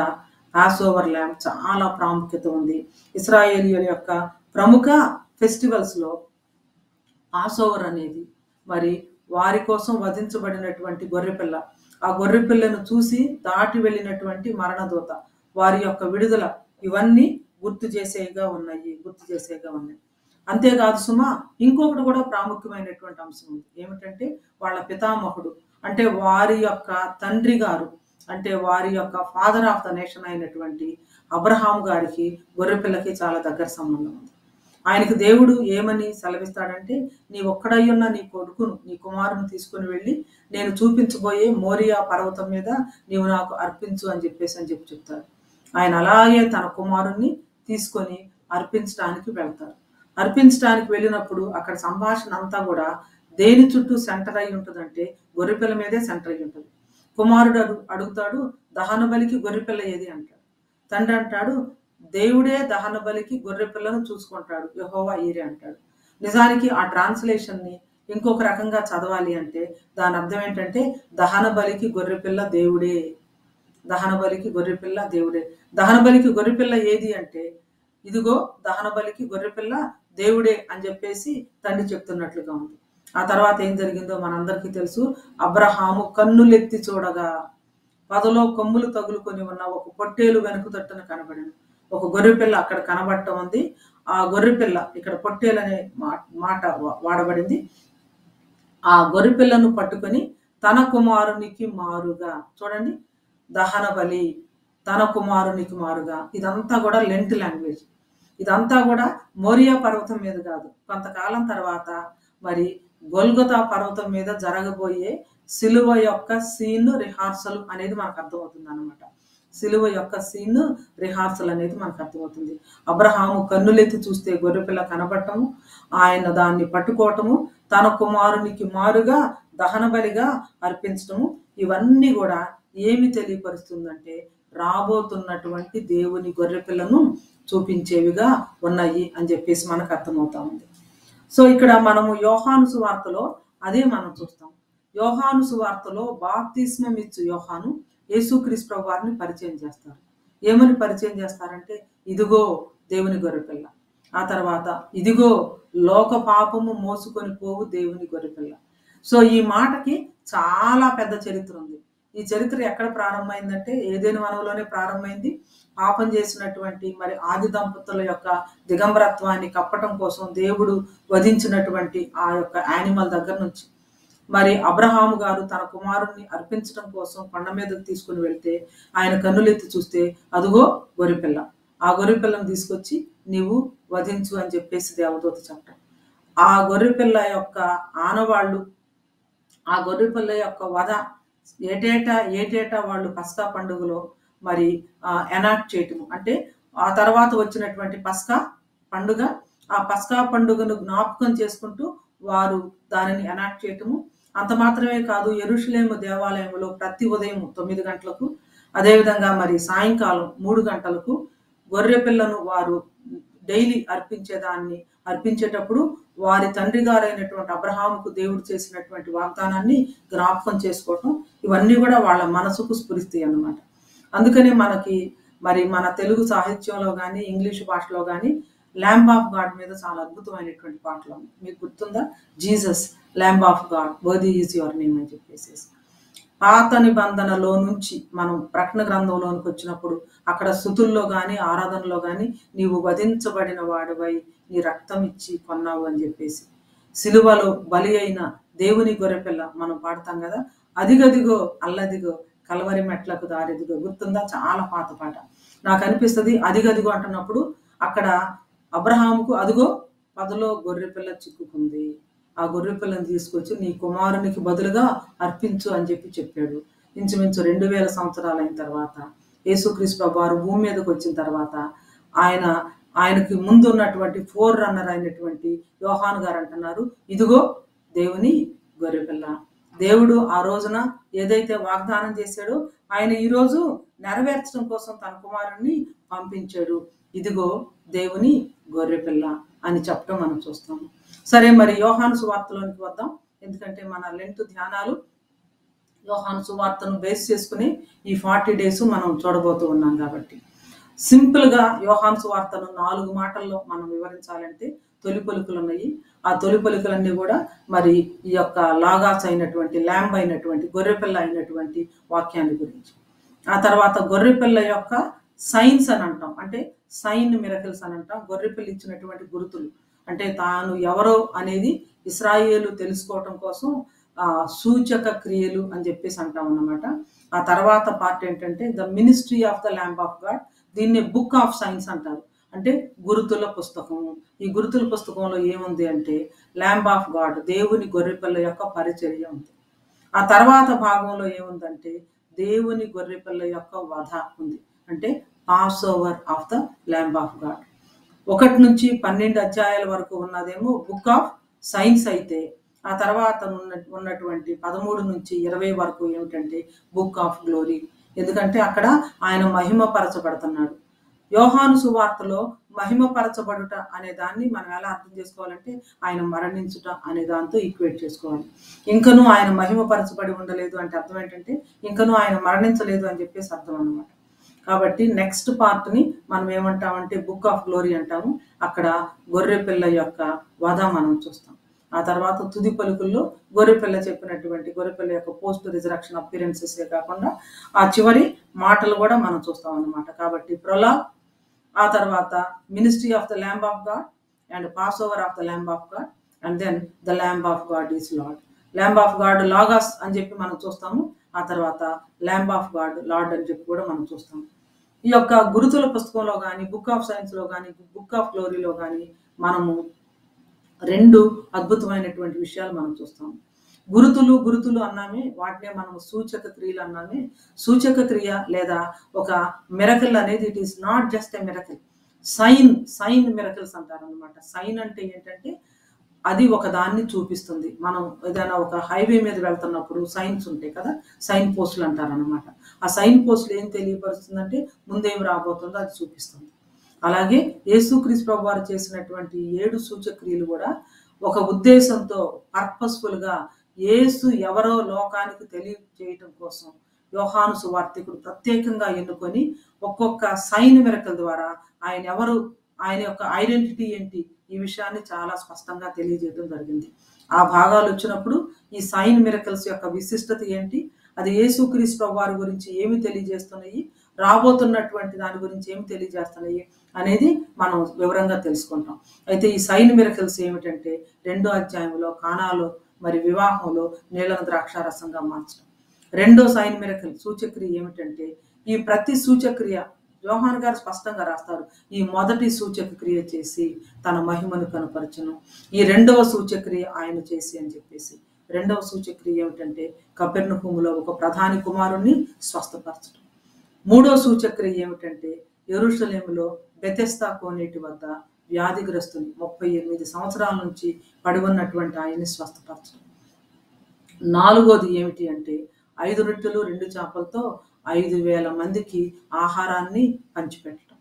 పాస్ ఓవర్ ల్యాంబ్ చాలా ప్రాముఖ్యత ఉంది. ఇశ్రాయేలీయుల యొక్క ప్రముఖ ఫెస్టివల్స్లో పాస్ ఓవర్ అనేది మరి వారి కోసం వధించబడినటువంటి గొర్రెపిల్ల, ఆ గొర్రెపిల్లను చూసి దాటి వెళ్ళినటువంటి మరణదూత, వారి యొక్క విడుదల, ఇవన్నీ గుర్తు చేసేగా ఉన్నాయి. అంతేకాదు సుమా, ఇంకొకటి కూడా ప్రాముఖ్యమైనటువంటి అంశం ఉంది. ఏమిటంటే వాళ్ళ పితామహుడు, అంటే వారి యొక్క తండ్రి గారు, అంటే వారి యొక్క ఫాదర్ ఆఫ్ ద నేషన్ అయినటువంటి అబ్రహాం గారికి గొర్రెపిల్లకి చాలా దగ్గర సంబంధం ఉంది. ఆయనకు దేవుడు ఏమని సెలవిస్తాడంటే, నీ ఒక్కడై ఉన్న నీ కొడుకును, నీ కుమారుని తీసుకుని వెళ్ళి నేను చూపించబోయే మోరియా పర్వతం మీద నీవు నాకు అర్పించు అని చెప్పి చెప్తాడు. ఆయన అలాగే తన కుమారుణ్ణి తీసుకొని అర్పించడానికి వెళ్తారు. అర్పించడానికి వెళ్ళినప్పుడు అక్కడ సంభాషణ అంతా కూడా దేని చుట్టూ సెంటర్ అయి ఉంటుందంటే గొర్రెపిల్ల మీదే సెంటర్ అయి ఉంటుంది. కుమారుడు అడుగుతాడు, దహన బలికి గొర్రెపిల్ల ఏది అంటాడు. తండ్రి అంటాడు, దేవుడే దహన బలికి గొర్రెపిల్లను చూసుకుంటాడు, యెహోవా ఈరే అంటాడు. నిజానికి ఆ ట్రాన్స్లేషన్ని ఇంకొక రకంగా చదవాలి అంటే దాని అర్థం ఏంటంటే దహన బలికి గొర్రెపిల్ల దేవుడే. దహన బలికి గొర్రెపిల్ల దేవుడే. దహన బలికి గొర్రెపిల్ల ఏది అంటే ఇదిగో దహన బలికి గొర్రెపిల్ల దేవుడే అని చెప్పేసి తండ్రి చెప్తున్నట్లుగా ఉంది. ఆ తర్వాత ఏం జరిగిందో మనందరికీ తెలుసు. అబ్రహాము కన్నులెత్తి చూడగా పదలో కొమ్ములు తగులుకొని ఉన్న ఒక పొట్టేలు వెనుక తట్టున కనబడింది. ఒక గొర్రెపిల్ల అక్కడ కనబడటం ఉంది. ఆ గొర్రెపిల్ల ఇక్కడ పొట్టేలు అనే మాట వాడబడింది. ఆ గొర్రెపిల్లను పట్టుకొని తన కుమారునికి మారుగా, చూడండి, దహన బలి తన కుమారునికి మారుగా. ఇదంతా కూడా లెంట్ లాంగ్వేజ్. ఇదంతా కూడా మోరియా పర్వతం మీద కాదు, కొంతకాలం తర్వాత మరి గొల్గొతా పర్వతం మీద జరగబోయే సిలువ యొక్క సీన్ రిహార్సల్ అనేది మనకు అర్థమవుతుంది అనమాట. సిలువ యొక్క సీన్ రిహార్సల్ అనేది మనకు అర్థమవుతుంది. అబ్రహాము కన్నులెత్తి చూస్తే గొర్రెపిల్ల కనబడటము, ఆయన దాన్ని పట్టుకోవటము, తన కుమారునికి మారుగా దహన బలిగా అర్పించటము, ఇవన్నీ కూడా ఏమి తెలియపరుస్తుందంటే రాబోతున్నటువంటి దేవుని గొర్రెపిల్లను చూపించేవిగా ఉన్నాయి అని చెప్పేసి మనకు అర్థమవుతా ఉంది. సో ఇక్కడ మనము యోహాను సువార్తలో అదే మనం చూస్తాం. యోహాను సువార్తలో బాప్తిస్మం ఇచ్చు యోహాను యేసుక్రీస్తు వారిని పరిచయం చేస్తారు. ఏమని పరిచయం చేస్తారంటే ఇదిగో దేవుని గొర్రెపిల్ల. ఆ తర్వాత ఇదిగో లోక పాపము మోసుకొని పోవు దేవుని గొర్రెపిల్ల. సో ఈ మాటకి చాలా పెద్ద చరిత్ర ఉంది. ఈ చరిత్ర ఎక్కడ ప్రారంభమైందంటే ఏదైనా వనంలోనే ప్రారంభమైంది. పాపం చేసినటువంటి మరి ఆది దంపతుల యొక్క దిగంబరత్వాన్ని కప్పటం కోసం దేవుడు వధించినటువంటి ఆ యొక్క యానిమల్ దగ్గర నుంచి మరి అబ్రహాము గారు తన కుమారుణ్ణి అర్పించడం కోసం కొండ మీదకు తీసుకుని వెళ్తే ఆయన కన్నులెత్తి చూస్తే అదుగో గొర్రెపిల్ల. ఆ గొర్రెపిల్లను తీసుకొచ్చి నీవు వధించు అని చెప్పేసి దేవదూత చెప్పడం. ఆ గొర్రెపిల్ల యొక్క ఆనవాళ్ళు, ఆ గొర్రెపిల్ల యొక్క వధ ఏటేటా వాళ్ళు పస్కా పండుగలో మరి ఎనాక్ట్ చేయటము. అంటే ఆ తర్వాత వచ్చినటువంటి పస్కా పండుగ, ఆ పస్కా పండుగను జ్ఞాపకం చేసుకుంటూ వారు దానిని ఎనాక్ట్ చేయటము. అంత మాత్రమే కాదు, యెరూషలేము దేవాలయంలో ప్రతి ఉదయం 9 గంటలకు, అదేవిధంగా మరి సాయంకాలం 3 గంటలకు గొర్రెపిల్లను వారు డైలీ అర్పించేటప్పుడు వారి తండ్రి గారైనటువంటి అబ్రహాముకు దేవుడు చేసినటువంటి వాగ్దానాన్ని జ్ఞాపకం చేసుకోవటం, ఇవన్నీ కూడా వాళ్ళ మనసుకు స్ఫురిస్తాయి అన్నమాట. అందుకని మనకి మరి మన తెలుగు సాహిత్యంలో కానీ ఇంగ్లీష్ భాషలో కానీ ల్యాంబ్ ఆఫ్ గాడ్ మీద చాలా అద్భుతమైనటువంటి పాటలు ఉన్నాయి. మీకు గుర్తుందా? Jesus lamb of God worthy is your name అని చెప్పేసి. పాత నిబంధనలో నుంచి మనం ప్రకటన గ్రంథంలోనికి వచ్చినప్పుడు అక్కడ స్తుతుల్లో కానీ ఆరాధనలో కానీ నీవు వధించబడిన వాడివై నీ రక్తం ఇచ్చి కొన్నావు అని చెప్పేసి, సిలువలో బలి అయిన దేవుని గొర్రెపిల్ల మనం పాడతాం కదా, అదిగదిగో అల్లదిగో కలవరి మెట్లకు దారిదిగో. గుర్తుందా? చాలా పాత పాట. నాకు అనిపిస్తుంది అదిగదిగో అంటున్నప్పుడు అక్కడ అబ్రహాముకు అదిగో పదలో గొర్రెపిల్ల చిక్కుకుంది, ఆ గొర్రెపిల్లను తీసుకొచ్చి నీ కుమారునికి బదులుగా అర్పించు అని చెప్పాడు. ఇంచుమించు 2000 సంవత్సరాలు అయిన తర్వాత యేసుక్రీస్తు వారు భూమి మీదకి వచ్చిన తర్వాత ఆయనకి ముందు ఉన్నటువంటి ఫోర్ రన్నర్ అయినటువంటి యోహాను గారు అంటున్నారు ఇదిగో దేవుని గొర్రెపిల్ల. దేవుడు ఆ రోజున ఏదైతే వాగ్దానం చేశాడో ఆయన ఈ రోజు నెరవేర్చడం కోసం తన కుమారుణ్ణి పంపించాడు. ఇదిగో దేవుని గొర్రెపిల్ల అని చెప్పడం మనం చూస్తాము. సరే, మరి యోహాను సువార్తలోనికి వద్దాం. ఎందుకంటే మన లెంట్ ధ్యానాలు యోహాను సువార్తను బేస్ చేసుకుని ఈ 40 days మనం చూడబోతూ ఉన్నాం. కాబట్టి సింపుల్గా యోహాను సువార్తను 4 మాటల్లో మనం వివరించాలంటే తొలి పలుకులు ఉన్నాయి. ఆ తొలి పలుకులన్నీ కూడా మరి ఈ యొక్క లాగాస్ అయినటువంటి ల్యాంబ్ అయినటువంటి గొర్రెపిల్ల అయినటువంటి వాక్యాన్ని గురించి. ఆ తర్వాత గొర్రెపిల్ల యొక్క సైన్స్ అని అంటాం, అంటే సైన్ మిరకల్స్ అని అంటాం. గొర్రెపిల్ల ఇచ్చినటువంటి గుర్తులు అంటే తాను ఎవరో అనేది ఇశ్రాయేలు తెలుసుకోవటం కోసం సూచక క్రియలు అని చెప్పేసి అంటాం అన్నమాట. ఆ తర్వాత పార్ట్ ఏంటంటే the ministry of the lamb of God. దీన్ని బుక్ ఆఫ్ సైన్స్ అంటారు, అంటే గురుతుల పుస్తకం. ఈ గురుతుల పుస్తకంలో ఏముంది అంటే ల్యాంబ్ ఆఫ్ గాడ్, దేవుని గొర్రెపిల్ల యొక్క పరిచర్య ఉంది. ఆ తర్వాత భాగంలో ఏముందంటే దేవుని గొర్రెపిల్ల యొక్క వధ ఉంది, అంటే pass over of the lamb of God. 1 నుంచి 12 అధ్యాయాల వరకు ఉన్నదేమో బుక్ ఆఫ్ సైన్స్ అయితే, ఆ తర్వాత ఉన్నటువంటి 13 నుంచి 20 వరకు ఏమిటంటే బుక్ ఆఫ్ గ్లోరీ. ఎందుకంటే అక్కడ ఆయన మహిమ పరచబడుతున్నాడు. యోహాను సువార్తలో మహిమపరచబడుట అనే దాన్ని మనం ఎలా అర్థం చేసుకోవాలంటే ఆయన మరణించుట అనే దాంతో ఈక్వేట్ చేసుకోవాలి. ఇంకనూ ఆయన మహిమపరచబడి ఉండలేదు అంటే అర్థం ఏంటంటే ఇంకనూ ఆయన మరణించలేదు అని చెప్పేసి అర్థం అనమాట. కాబట్టి నెక్స్ట్ పార్ట్ని మనం ఏమంటామంటే బుక్ ఆఫ్ గ్లోరీ అంటాము. అక్కడ గొర్రెపిల్ల యొక్క వధ మనం చూస్తాం. ఆ తర్వాత తుది పలుకుల్లో గొర్రెపిల్ల చెప్పినటువంటి గొర్రెపిల్ల యొక్క పోస్ట్ రిజరక్షన్ అపిరెన్సెస్ కాకుండా ఆ చివరి మాటలు కూడా మనం చూస్తాం అన్నమాట. కాబట్టి ప్రొలాగ్, ఆ తర్వాత ministry of the lamb of God and passover of the lamb of God and then the lamb of God is Lord. Lamb of God logos అని చెప్పి మనం చూస్తాము. ఆ తర్వాత ల్యాంబ్ ఆఫ్ గాడ్ లార్డ్ అని చెప్పి కూడా మనం చూస్తాము. ఈ యొక్క గురుతుల పుస్తకంలో కానీ, బుక్ ఆఫ్ సైన్స్లో కానీ, బుక్ ఆఫ్ గ్లోరీలో కానీ మనము రెండు అద్భుతమైనటువంటి విషయాలు మనం చూస్తాము. గురుతులు అన్నామే, వాటినే మనం సూచక క్రియలు అన్నామే. సూచక క్రియ లేదా ఒక మిరకల్ అనేది it is not just a miracle, sign miracles అంటారు అనమాట. సైన్ అంటే ఏంటంటే అది ఒక దాన్ని చూపిస్తుంది. మనం ఏదైనా ఒక హైవే మీద వెళ్తున్నప్పుడు సైన్స్ ఉంటాయి కదా, సైన్ పోస్టులు అంటారు అనమాట. ఆ సైన్ పోస్టులు ఏం తెలియపరుస్తుందంటే ముందేం రాబోతుందో అది చూపిస్తుంది. అలాగే యేసుక్రీస్తు ప్రభు వారు చేసినటువంటి 7 సూచక్రియలు కూడా ఒక ఉద్దేశంతో పర్పస్ఫుల్గా యేసు ఎవరో లోకానికి తెలియజేయటం కోసం యోహాను సువార్తికుడు ప్రత్యేకంగా ఎన్నుకొని ఒక్కొక్క సైన్ మిరకల్ ద్వారా ఆయన ఎవరు, ఆయన యొక్క ఐడెంటిటీ ఏంటి, ఈ విషయాన్ని చాలా స్పష్టంగా తెలియజేయడం జరిగింది. ఆ భాగాలు వచ్చినప్పుడు ఈ సైన్ మిరకల్స్ యొక్క విశిష్టత ఏంటి, అది యేసుక్రీస్తు ప్రభు వారి గురించి ఏమి తెలియజేస్తున్నాయి, రాబోతున్నటువంటి దాని గురించి ఏమి తెలియజేస్తున్నాయి అనేది మనం వివరంగా తెలుసుకుంటాం. అయితే ఈ సైన్ మిరకల్స్ ఏమిటంటే 2వ అధ్యాయంలో కానాలో మరి వివాహంలో నీళ్ళను ద్రాక్షారసంగా మార్చడం. 2వ సైన్ మిరకల్ సూచక్రియ ఏమిటంటే ఈ ప్రతి సూచక్రియ యోహాను గారు స్పష్టంగా రాస్తారు. ఈ మొదటి సూచక క్రియ చేసి తన మహిమను కనపరచను, ఈ 2వ సూచక్రియ ఆయన చేసి అని చెప్పేసి. 2వ సూచక్రియ ఏమిటంటే కపెర్నహూములో ఒక ప్రధాని కుమారుణ్ణి స్వస్థపరచడం. 3వ సూచక్రియ ఏమిటంటే యెరూషలేములో బెతెస్దా కోనేటి వద్ద వ్యాధిగ్రస్తుని 38 సంవత్సరాల నుంచి పడి ఉన్నటువంటి ఆయన్ని స్వస్థపరచడం. 4వది ఏమిటి అంటే 5 రొట్టెలు 2 చేపలతో 5,000 మందికి ఆహారాన్ని పంచిపెట్టడం.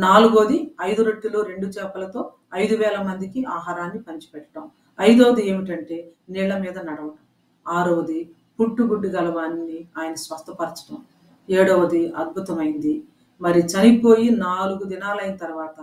4వది 5 రొట్టెలు 2 చేపలతో 5,000 మందికి ఆహారాన్ని పంచిపెట్టడం. 5వది ఏమిటంటే నీళ్ల మీద నడవటం. 6వది పుట్టుగుడ్డు గలవాన్ని ఆయన స్వస్థపరచడం. 7వది అద్భుతమైంది, మరి చనిపోయి 4 దినాలైన తర్వాత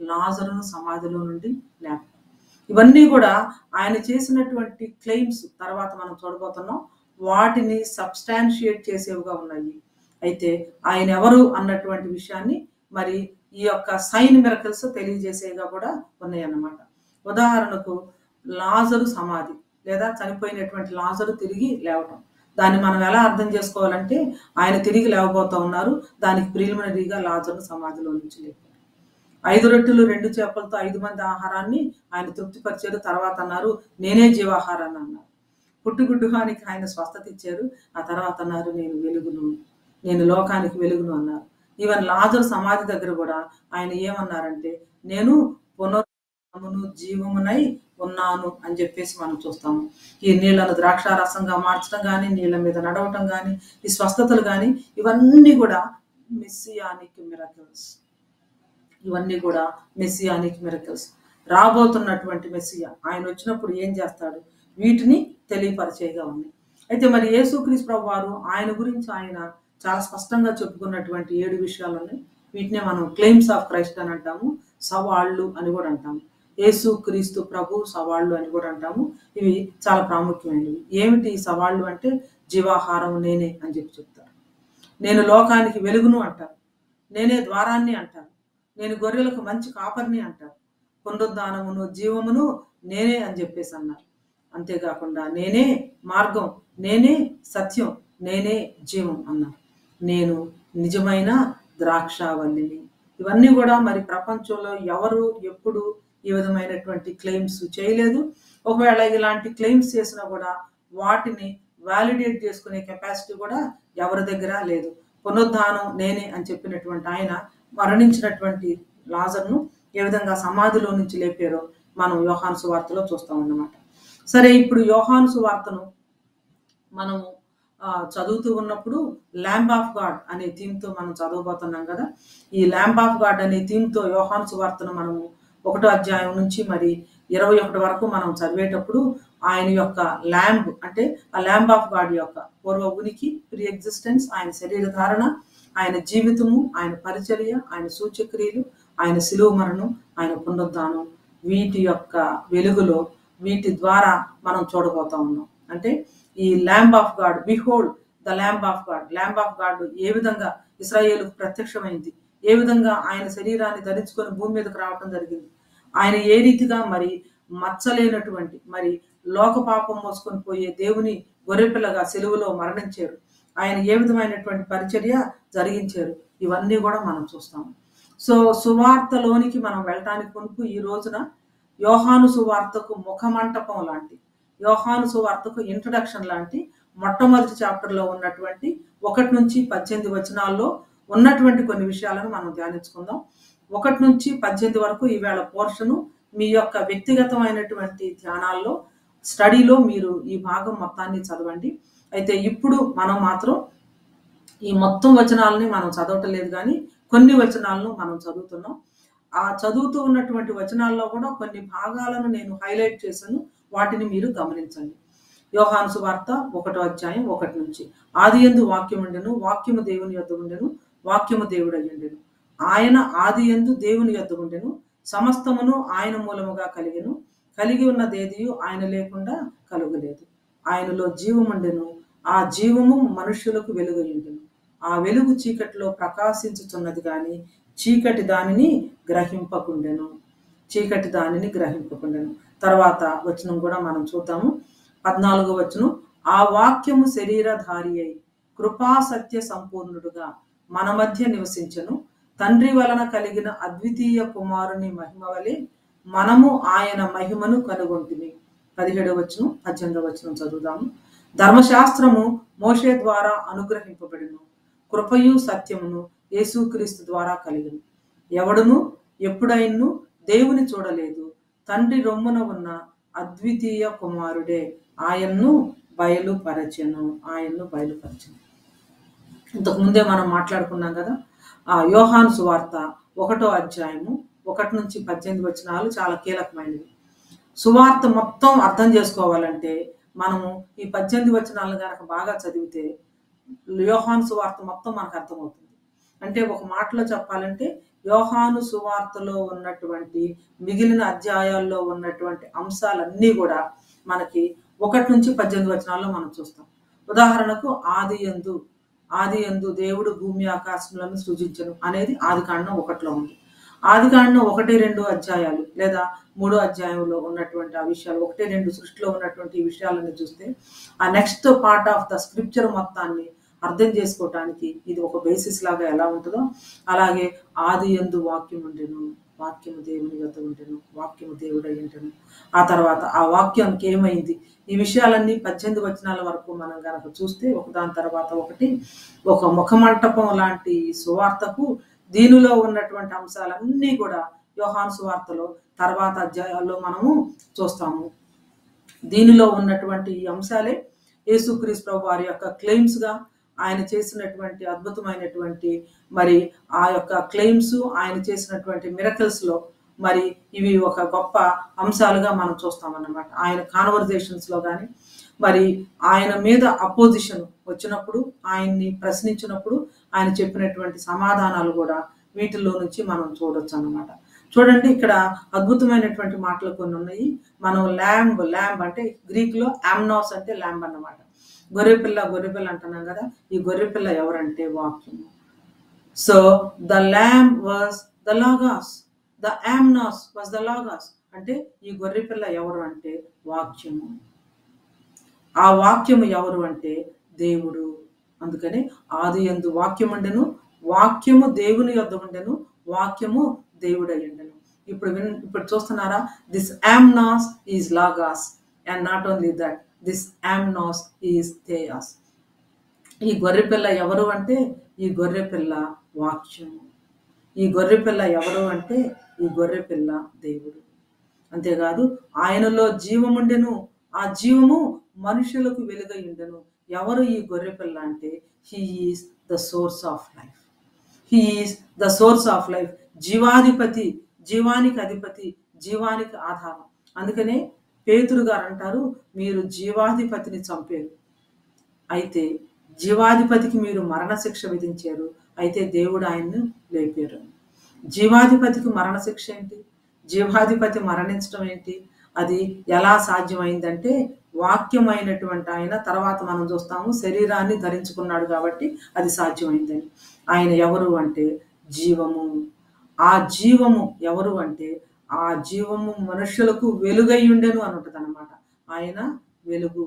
లాజరును సమాధిలో నుండి లేపడం. ఇవన్నీ కూడా ఆయన చేసినటువంటి క్లెయిమ్స్ తర్వాత మనం చూడబోతున్నాం. వాటిని సబ్స్టాన్షియేట్ చేసేవిగా ఉన్నాయి. అయితే ఆయన ఎవరు అన్నటువంటి విషయాన్ని మరి ఈ యొక్క సైన్ మిరకల్స్ తెలియజేసేగా కూడా ఉన్నాయి అన్నమాట. ఉదాహరణకు లాజరు సమాధి లేదా చనిపోయినటువంటి లాజరు తిరిగి లేవటం. దాన్ని మనం ఎలా అర్థం చేసుకోవాలంటే ఆయన తిరిగి లేవబోతా ఉన్నారు, దానికి ప్రిలిమినరీగా లాజరు సమాధిలో నుంచి లేపారు. 5 రొట్టెలు 2 చేపలతో 5 మంది ఆహారాన్ని ఆయన తృప్తిపరిచారు. తర్వాత అన్నారు నేనే జీవాహారాన్ని అన్నారు. పుట్టుగుడ్డుగానికి ఆయన స్వస్థత ఇచ్చారు. ఆ తర్వాత అన్నారు నేను వెలుగును, నేను లోకానికి వెలుగును అన్నారు. ఈవెన్ లాజరు సమాధి దగ్గర కూడా ఆయన ఏమన్నారంటే నేను పునరుత్థానమును జీవమునై ఉన్నాను అని చెప్పేసి మనం చూస్తాము. ఈ నీళ్లను ద్రాక్షారసంగా మార్చడం కానీ, నీళ్ల మీద నడవటం కానీ, ఈ స్వస్థతలు కానీ ఇవన్నీ కూడా మెస్సియానిక్ మిరకల్స్. ఇవన్నీ కూడా మెస్సియానిక్ మిరకల్స్. రాబోతున్నటువంటి మెస్సియా ఆయన వచ్చినప్పుడు ఏం చేస్తాడు, వీటిని తెలియపరిచేగా ఉన్నాయి. అయితే మరి యేసుక్రీస్తు ప్రభు వారు ఆయన గురించి ఆయన చాలా స్పష్టంగా చెప్పుకున్నటువంటి 7 విషయాలు ఉన్నాయి. వీటినే మనం క్లెయిమ్స్ ఆఫ్ క్రైస్ట్ అని అంటాము, సవాళ్ళు అని కూడా అంటాము. యేసుక్రీస్తు ప్రభు సవాళ్ళు అని కూడా అంటాము. ఇవి చాలా ప్రాముఖ్యమైనవి. ఏమిటి ఈ సవాళ్ళు అంటే జీవాహారం నేనే అని చెప్పి చెప్తారు. నేను లోకానికి వెలుగును అంటారు, నేనే ద్వారాన్ని అంటారు, నేను గొర్రెలకు మంచి కాపరిని అంటారు, పునరుద్ధానమును జీవమును నేనే అని చెప్పేసి అన్నారు. అంతేకాకుండా నేనే మార్గం, నేనే సత్యం, నేనే జీవం అన్నారు. నేను నిజమైన ద్రాక్షావల్లిని. ఇవన్నీ కూడా మరి ప్రపంచంలో ఎవరు ఎప్పుడు ఈ విధమైనటువంటి క్లెయిమ్స్ చేయలేదు. ఒకవేళ ఇలాంటి క్లెయిమ్స్ చేసినా కూడా వాటిని వ్యాలిడేట్ చేసుకునే కెపాసిటీ కూడా ఎవరి దగ్గర లేదు. పునరుద్ధానం నేనే అని చెప్పినటువంటి ఆయన మరణించినటువంటి లాజరును ఏ విధంగా సమాధిలో నుంచి లేపారో మనం యోహాను సువార్తలో చూస్తాం అన్నమాట. సరే, ఇప్పుడు యోహాను సువార్తను మనము చదువుతూ ఉన్నప్పుడు ల్యాంబ్ ఆఫ్ గాడ్ అనే థీమ్తో మనం చదవబోతున్నాం కదా. ఈ ల్యాంబ్ ఆఫ్ గాడ్ అనే థీమ్తో యోహాను సువార్తను మనము 1వ అధ్యాయం నుంచి మరి 21 వరకు మనం చదివేటప్పుడు ఆయన యొక్క ల్యాంబ్ అంటే ఆ ల్యాంబ్ ఆఫ్ గాడ్ యొక్క పూర్వ ఉనికి, ప్రీ ఎగ్జిస్టెన్స్, ఆయన శరీర ధారణ, ఆయన జీవితము, ఆయన పరిచర్య, ఆయన సూచక్రియలు, ఆయన శిలువ మరణం, ఆయన పునరుద్ధానం, వీటి యొక్క వెలుగులో వీటి ద్వారా మనం చూడబోతా ఉన్నాం. అంటే ఈ lamb of God, behold the lamb of God. Lamb of God ఏ విధంగా ఇశ్రాయేలుకు ప్రత్యక్షమైంది, ఏ విధంగా ఆయన శరీరాన్ని ధరించుకొని భూమి మీదకి రావడం జరిగింది, ఆయన ఏ రీతిగా మరి మచ్చలేనటువంటి మరి లోక పాపం మోసుకొని పోయే దేవుని గొర్రెపిల్లగా సెలువులో మరణించారు, ఆయన ఏ విధమైనటువంటి పరిచర్య జరిగించారు, ఇవన్నీ కూడా మనం చూస్తాము. సో సువార్తలోనికి మనం వెళ్ళటానికి మునుపు ఈ రోజున యోహాను సువార్తకు ముఖమంటపం లాంటి, యోహాను సువార్తకు ఇంట్రడక్షన్ లాంటి మొట్టమొదటి చాప్టర్లో ఉన్నటువంటి 1 నుంచి 18 వచనాల్లో ఉన్నటువంటి కొన్ని విషయాలను మనం ధ్యానించుకుందాం. 1 నుంచి 18 వరకు ఈవేళ పోర్షను మీ యొక్క వ్యక్తిగతమైనటువంటి ధ్యానాల్లో, స్టడీలో మీరు ఈ భాగం మొత్తాన్ని చదవండి. అయితే ఇప్పుడు మనం మాత్రం ఈ మొత్తం వచనాలని మనం చదవటం లేదు, కానీ కొన్ని వచనాలను మనం చదువుతున్నాం. ఆ చదువుతూ ఉన్నటువంటి వచనాల్లో కూడా కొన్ని భాగాలను నేను హైలైట్ చేశాను, వాటిని మీరు గమనించండి. యోహాను సువార్త 1వ అధ్యాయం 1 నుంచి. ఆదియందు వాక్యం ఉండెను, వాక్యము దేవుని యొద్ద ఉండెను, వాక్యము దేవుడయ్యుండెను. ఆయన ఆదియందు దేవుని యొద్ద ఉండెను, సమస్తమును ఆయన మూలముగా కలిగెను, కలిగి ఉన్నదేదియు ఆయన లేకుండా కలుగలేదు. ఆయనలో జీవముండెను, ఆ జీవము మనుష్యులకు వెలుగయ్యుండెను. ఆ వెలుగు చీకటిలో ప్రకాశించుచున్నది గాని చీకటి దానిని గ్రహింపకుండెను. చీకటి దానిని గ్రహింపకుండెను. తర్వాత వచనం కూడా మనం చూద్దాము. 14వ వచనం. ఆ వాక్యము శరీరధారి అయి కృపా సత్య సంపూర్ణుడుగా మన మధ్య నివసించెను. తండ్రి వలన కలిగిన అద్వితీయ కుమారుని మహిమ వలె మనము ఆయన మహిమను కనుగొంటిమి. 17వ వచనం 18వ వచనం చదువుదాము. ధర్మశాస్త్రము మోషే ద్వారా అనుగ్రహింపబడిను, కృపయు సత్యమును యేసుక్రీస్తు ద్వారా కలిగిన. ఎవడును ఎప్పుడైనను దేవుని చూడలేదు, తండ్రి రొమ్మున ఉన్న అద్వితీయ కుమారుడే ఆయన్ను బయలుపరచెను. ఇంతకుముందే మనం మాట్లాడుకున్నాం కదా, ఆ యోహాను సువార్త 1వ అధ్యాయము 1 నుంచి 18 వచనాలు చాలా కీలకమైనవి. సువార్త మొత్తం అర్థం చేసుకోవాలంటే మనము ఈ 18 వచనాలను కనుక బాగా చదివితే యోహాను సువార్త మొత్తం మనకు అర్థమవుతుంది. అంటే ఒక మాటలో చెప్పాలంటే యోహాను సువార్తలో ఉన్నటువంటి మిగిలిన అధ్యాయాల్లో ఉన్నటువంటి అంశాలన్నీ కూడా మనకి 1 నుంచి 18 వచనాల్లో మనం చూస్తాం. ఉదాహరణకు ఆది యందు దేవుడు భూమి ఆకాశములను సృజించెను అనేది ఆదికాండం 1లో ఉంది. ఆదికాండం 1-2 అధ్యాయాలు లేదా 3 అధ్యాయంలో ఉన్నటువంటి ఆ విషయాలు, 1-2 సృష్టిలో ఉన్నటువంటి ఈ విషయాలను చూస్తే ఆ next part of the scripture మొత్తాన్ని అర్థం చేసుకోవటానికి ఇది ఒక బేసిస్ లాగా ఎలా ఉంటుందో అలాగే ఆది యందు వాక్యం ఉండెను, వాక్యము దేవుని యొద్ద ఉండెను, వాక్యము దేవుడై ఉండెను. ఆ తర్వాత ఆ వాక్యానికి ఏమైంది, ఈ విషయాలన్నీ 18 వచనాల వరకు మనం కనుక చూస్తే ఒకదాని తర్వాత ఒకటి ఒక ముఖమంటపం లాంటి సువార్తకు దీనిలో ఉన్నటువంటి అంశాలన్నీ కూడా యోహాను సువార్తలో తర్వాత అధ్యాయాల్లో మనము చూస్తాము. దీనిలో ఉన్నటువంటి ఈ అంశాలే యేసుక్రీస్తు ప్రభు వారి యొక్క క్లెయిమ్స్ గా, ఆయన చేసినటువంటి అద్భుతమైనటువంటి మరి ఆ యొక్క క్లెయిమ్స్, ఆయన చేసినటువంటి మిరకల్స్ లో మరి ఇవి ఒక గొప్ప అంశాలుగా మనం చూస్తామన్నమాట. ఆయన కాన్వర్జేషన్స్ లో కానీ మరి ఆయన మీద అపోజిషన్ వచ్చినప్పుడు, ఆయన్ని ప్రశ్నించినప్పుడు ఆయన చెప్పినటువంటి సమాధానాలు కూడా వీటిల్లో నుంచి మనం చూడొచ్చు అన్నమాట. చూడండి, ఇక్కడ అద్భుతమైనటువంటి మాటలు కొన్ని ఉన్నాయి. మనం ల్యాంబ్ అంటే గ్రీక్ లో ఆమ్నాస్ అంటే ల్యాంబ్ అన్నమాట. గొర్రెపిల్ల అంటున్నాం కదా, ఈ గొర్రెపిల్ల ఎవరంటే వాక్యము. So the lamb was the logos, the amnos was the logos. అంటే ఈ గొర్రెపిల్ల ఎవరు అంటే వాక్యము. ఆ వాక్యము ఎవరు అంటే దేవుడు. అందుకని ఆది యందు వాక్యం ఉండెను, వాక్యము దేవుని యొద్ద ఉండెను, వాక్యము దేవుడై ఉండెను. ఇప్పుడు చూస్తున్నారా, this amnos is logos and not only that, this amnos is theos. ఈ గొర్రెపిల్ల ఎవరు అంటే ఈ గొర్రెపిల్ల వాక్యము. ఈ గొర్రెపిల్ల ఎవరు అంటే ఈ గొర్రెపిల్ల దేవుడు. అంతేకాదు ఆయనలో జీవముండెను, ఆ జీవము మనుషులకు వెలుగై ఉండెను. ఎవరు ఈ గొర్రెపిల్ల అంటే he is the source of life. He is the source of life. జీవాధిపతి, జీవానికి అధిపతి, జీవానికి ఆధారం. అందుకనే పేతురు గారు అంటారు, మీరు జీవాధిపతిని చంపారు, అయితే జీవాధిపతికి మీరు మరణశిక్ష విధించారు, అయితే దేవుడు ఆయన్ను లేపారు. జీవాధిపతికి మరణశిక్ష ఏంటి? జీవాధిపతి మరణించడం ఏంటి? అది ఎలా సాధ్యమైందంటే వాక్యమైనటువంటి ఆయన, తర్వాత మనం చూస్తాము, శరీరాన్ని ధరించుకున్నాడు కాబట్టి అది సాధ్యమైందని. ఆయన ఎవరు అంటే జీవము. ఆ జీవము ఎవరు అంటే ఆ జీవము మనుషులకు వెలుగై ఉండెను అని ఉంటుంది అనమాట. ఆయన వెలుగు.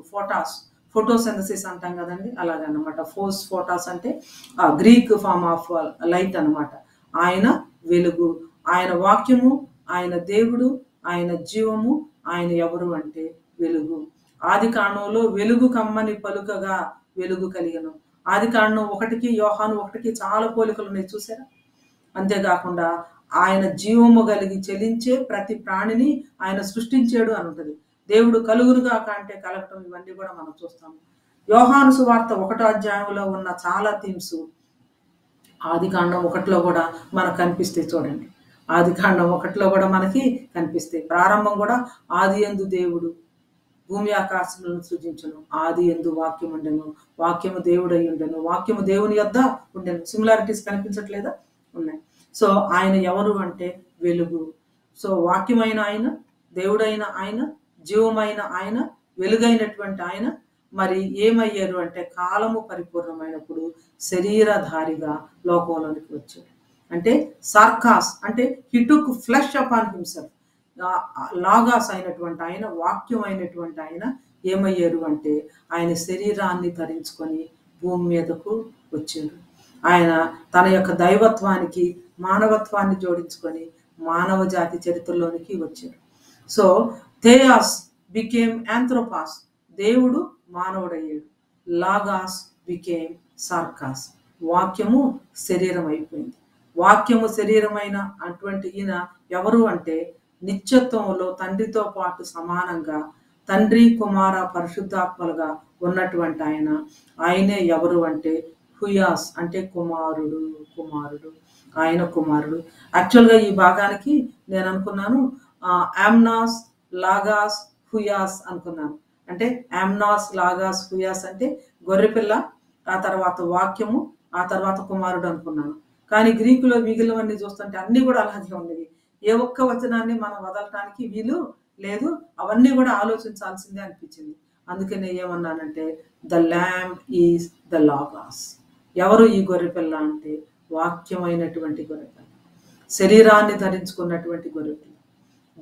ఫోటోసింథసిస్ అంటాం కదండి, అలాగనమాట. ఫోటాస్ అంటే గ్రీక్ ఫార్మ్ ఆఫ్ లైట్ అనమాట. ఆయన వెలుగు, ఆయన వాక్యము, ఆయన దేవుడు, ఆయన జీవము. ఆయన ఎవరు అంటే వెలుగు. ఆది కాండంలో వెలుగు కమ్మని పలుకగా వెలుగు కలిగను. ఆది కాండం 1కి యోహాను 1కి చాలా పోలికలు ఉన్నాయి, చూసారా? అంతేకాకుండా ఆయన జీవము కలిగి చెలించే ప్రతి ప్రాణిని ఆయన సృష్టించాడు అని ఉంటుంది. దేవుడు కలుగునుగా అంటే కలగటం, ఇవన్నీ కూడా మనం చూస్తాము. యోహాను సువార్త 1వ అధ్యాయంలో ఉన్న చాలా థీమ్స్ ఆది కాండం 1లో కూడా మనకు కనిపిస్తాయి. చూడండి, ఆది కాండం 1లో కూడా మనకి కనిపిస్తాయి. ప్రారంభం కూడా ఆది యందు దేవుడు భూమి ఆకాశములను సృజించను, ఆది యందు వాక్యం ఉండెను, వాక్యము దేవుడై ఉండెను, వాక్యము దేవుని యొద్ద ఉండెను. సిమిలారిటీస్ కనిపించట్లేదా? ఉన్నాయి. సో ఆయన ఎవరు అంటే వెలుగు. సో వాక్యమైన ఆయన, దేవుడైన ఆయన, జీవమైన ఆయన, వెలుగైనటువంటి ఆయన మరి ఏమయ్యారు అంటే కాలము పరిపూర్ణమైనప్పుడు శరీరధారిగా లోకంలోనికి వచ్చాడు. అంటే సార్కాస్ అంటే హి టుక్ ఫ్లెష్ అపాన్ హిమ్సెల్ఫ్. లాగాస్ అయినటువంటి ఆయన, వాక్యం అయినటువంటి ఆయన ఏమయ్యారు అంటే ఆయన శరీరాన్ని ధరించుకొని భూమి మీదకు వచ్చారు. ఆయన తన యొక్క దైవత్వానికి మానవత్వాన్ని జోడించుకొని మానవ జాతి చరిత్రలోనికి వచ్చారు. సో థేయాస్ బికేమ్ ఆంథ్రోపాస్, దేవుడు మానవుడయ్యాడు. లాగాస్ బికేమ్ సార్కాస్, వాక్యము శరీరం అయిపోయింది. వాక్యము శరీరమైన అటువంటి ఈయన ఎవరు అంటే నిత్యత్వంలో తండ్రితో పాటు సమానంగా తండ్రి, కుమార, పరిశుద్ధాత్మలుగా ఉన్నటువంటి ఆయన. ఆయనే ఎవరు అంటే హుయాస్ అంటే కుమారుడు. ఆయన కుమారుడు. యాక్చువల్గా ఈ భాగానికి నేను అనుకున్నాను ఆమ్నాస్, లాగాస్, హుయాస్ అనుకున్నాను. అంటే ఆమ్నాస్, లాగాస్, హుయాస్ అంటే గొర్రెపిల్ల, ఆ తర్వాత వాక్యము, ఆ తర్వాత కుమారుడు అనుకున్నాను. కానీ గ్రీకులో మిగిలినవన్నీ చూస్తుంటే అన్నీ కూడా అలాగే ఉండేవి. ఏ ఒక్క వచనాన్ని మనం వదలటానికి వీలు లేదు, అవన్నీ కూడా ఆలోచించాల్సిందే అనిపించింది. అందుకనే ఏమన్నానంటే ద ల్యాంబ్ ఈజ్ ద లాగాస్. ఎవరు ఈ గొర్రెపిల్ల అంటే వాక్యమైనటువంటి గొర్రెపిల్ల, శరీరాన్ని ధరించుకున్నటువంటి గొర్రెపిల్ల,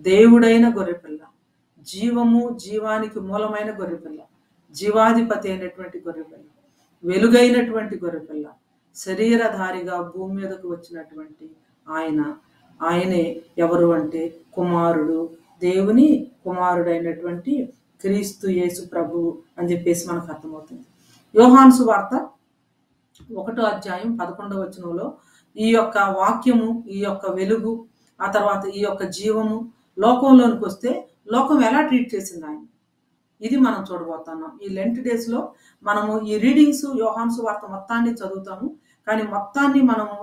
దేవుడైన గొర్రెపిల్ల, జీవము, జీవానికి మూలమైన గొర్రెపిల్ల, జీవాధిపతి అయినటువంటి గొర్రెపిల్ల, వెలుగైనటువంటి గొర్రెపిల్ల, శరీరధారిగా భూమి మీదకు వచ్చినటువంటి ఆయనే ఎవరు అంటే కుమారుడు, దేవుని కుమారుడైనటువంటి క్రీస్తు యేసు ప్రభు అని చెప్పేసి మనకు అర్థమవుతుంది. యోహాను సువార్త 1వ అధ్యాయం 11వ వచనంలో ఈ యొక్క వాక్యము, ఈ యొక్క వెలుగు, ఆ తర్వాత ఈ యొక్క జీవము లోకంలోనికి వస్తే లోకం ఎలా ట్రీట్ చేసింది ఆయన, ఇది మనం చూడబోతున్నాం. ఈ లెంట్ డేస్లో మనము ఈ రీడింగ్స్ యోహాను సువార్త మొత్తాన్ని చదువుతాము, కానీ మొత్తాన్ని మనము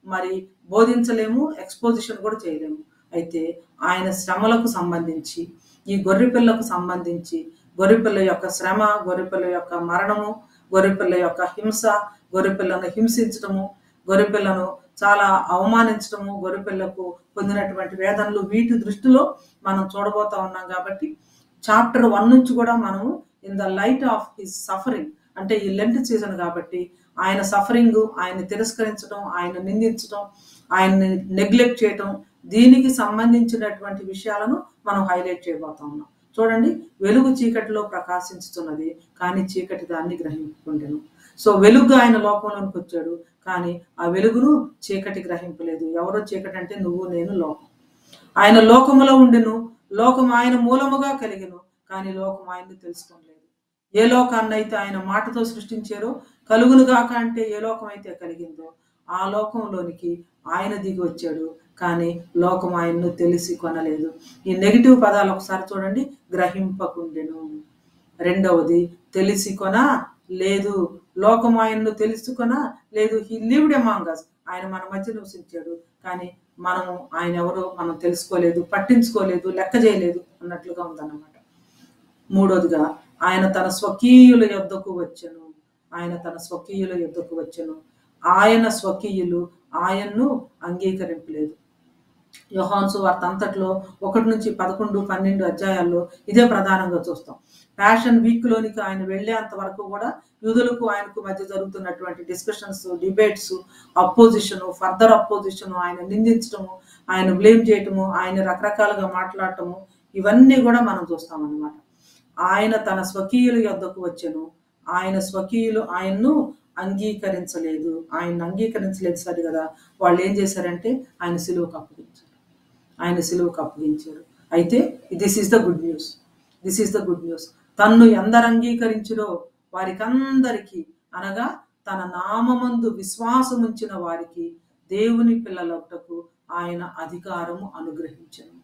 మరి బోధించలేము, ఎక్స్పోజిషన్ కూడా చేయలేము. అయితే ఆయన శ్రమలకు సంబంధించి, ఈ గొర్రెపిల్లకు సంబంధించి, గొర్రెపిల్ల యొక్క శ్రమ, గొర్రెపిల్ల యొక్క మరణము, గొర్రెపిల్ల యొక్క హింస, గొర్రెపిల్లను హింసించడము, గొర్రెపిల్లను చాలా అవమానించడము, గొర్రెపిల్లకు పొందినటువంటి వేదనలు, వీటి దృష్టిలో మనం చూడబోతా ఉన్నాం. కాబట్టి చాప్టర్ 1 నుంచి కూడా మనము in the light of his suffering, అంటే ఈ లెంట్ సీజన్ కాబట్టి ఆయన సఫరింగ్, ఆయన తిరస్కరించడం, ఆయన నిందించడం, ఆయన్ని నెగ్లెక్ట్ చేయటం, దీనికి సంబంధించినటువంటి విషయాలను మనం హైలైట్ చేయబోతా ఉన్నాం. చూడండి, వెలుగు చీకటిలో ప్రకాశించుతున్నది, కానీ చీకటి దాన్ని గ్రహింపుకుండెను. సో వెలుగు ఆయన లోకంలోనికి వచ్చాడు, కానీ ఆ వెలుగును చీకటి గ్రహింపలేదు. ఎవరో చీకటి అంటే నువ్వు, నేను, లోకం. ఆయన లోకములో ఉండెను, లోకం ఆయన మూలముగా కలిగెను, కానీ లోకం ఆయన్ని తెలుసుకోలేదు. ఏ లోకాన్ని అయితే ఆయన మాటతో సృష్టించారో, కలుగునుగాక అంటే ఏ లోకం అయితే కలిగిందో ఆ లోకంలోనికి ఆయన దిగి వచ్చాడు, కానీ లోకం ఆయన్ను తెలిసి కొనలేదు. ఈ నెగిటివ్ పదాలు ఒకసారి చూడండి. గ్రహింపకుండెను, రెండవది తెలిసి కొన లేదు. లోకం ఆయన్ను తెలుసుకొన లేదు. He lived among us. ఆయన మన మధ్య నివసించాడు. కానీ మనము ఆయన ఎవరో మనం తెలుసుకోలేదు, పట్టించుకోలేదు, లెక్క చేయలేదు అన్నట్లుగా ఉందన్నమాట. మూడోదిగా ఆయన తన స్వకీయుల యొద్దకు వచ్చెను. ఆయన తన స్వకీయుల యొద్దకు వచ్చెను. ఆయన స్వకీయులు ఆయన్ను అంగీకరింపలేదు. యోహాను సువార్త అంతట్లో 1-11, 12 అధ్యాయాల్లో ఇదే ప్రధానంగా చూస్తాం. ప్యాషన్ వీక్లోనికి ఆయన వెళ్ళేంత వరకు కూడా యూదులకు ఆయనకు మధ్య జరుగుతున్నటువంటి discussions, debates, opposition, further opposition, ఆయన నిందించడము, ఆయన బ్లేమ్ చేయటము, ఆయన రకరకాలుగా మాట్లాడటము, ఇవన్నీ కూడా మనం చూస్తాం అన్నమాట. ఆయన తన స్వకీయుల యొద్దకు వచ్చెను. ఆయన స్వకీయులు ఆయన్ను అంగీకరించలేదు. ఆయన్ని అంగీకరించలేదు సరి కదా. వాళ్ళు ఏం చేశారంటే ఆయన సిలువకు అప్పగించారు. ఆయన సిలువకు అప్పగించారు. అయితే this is the good news. This is the good news. తన్ను ఎందరు అంగీకరించిరో వారికందరికీ, అనగా తన నామమందు విశ్వాసముంచిన వారికి దేవుని పిల్లలొకటకు ఆయన అధికారము అనుగ్రహించెను.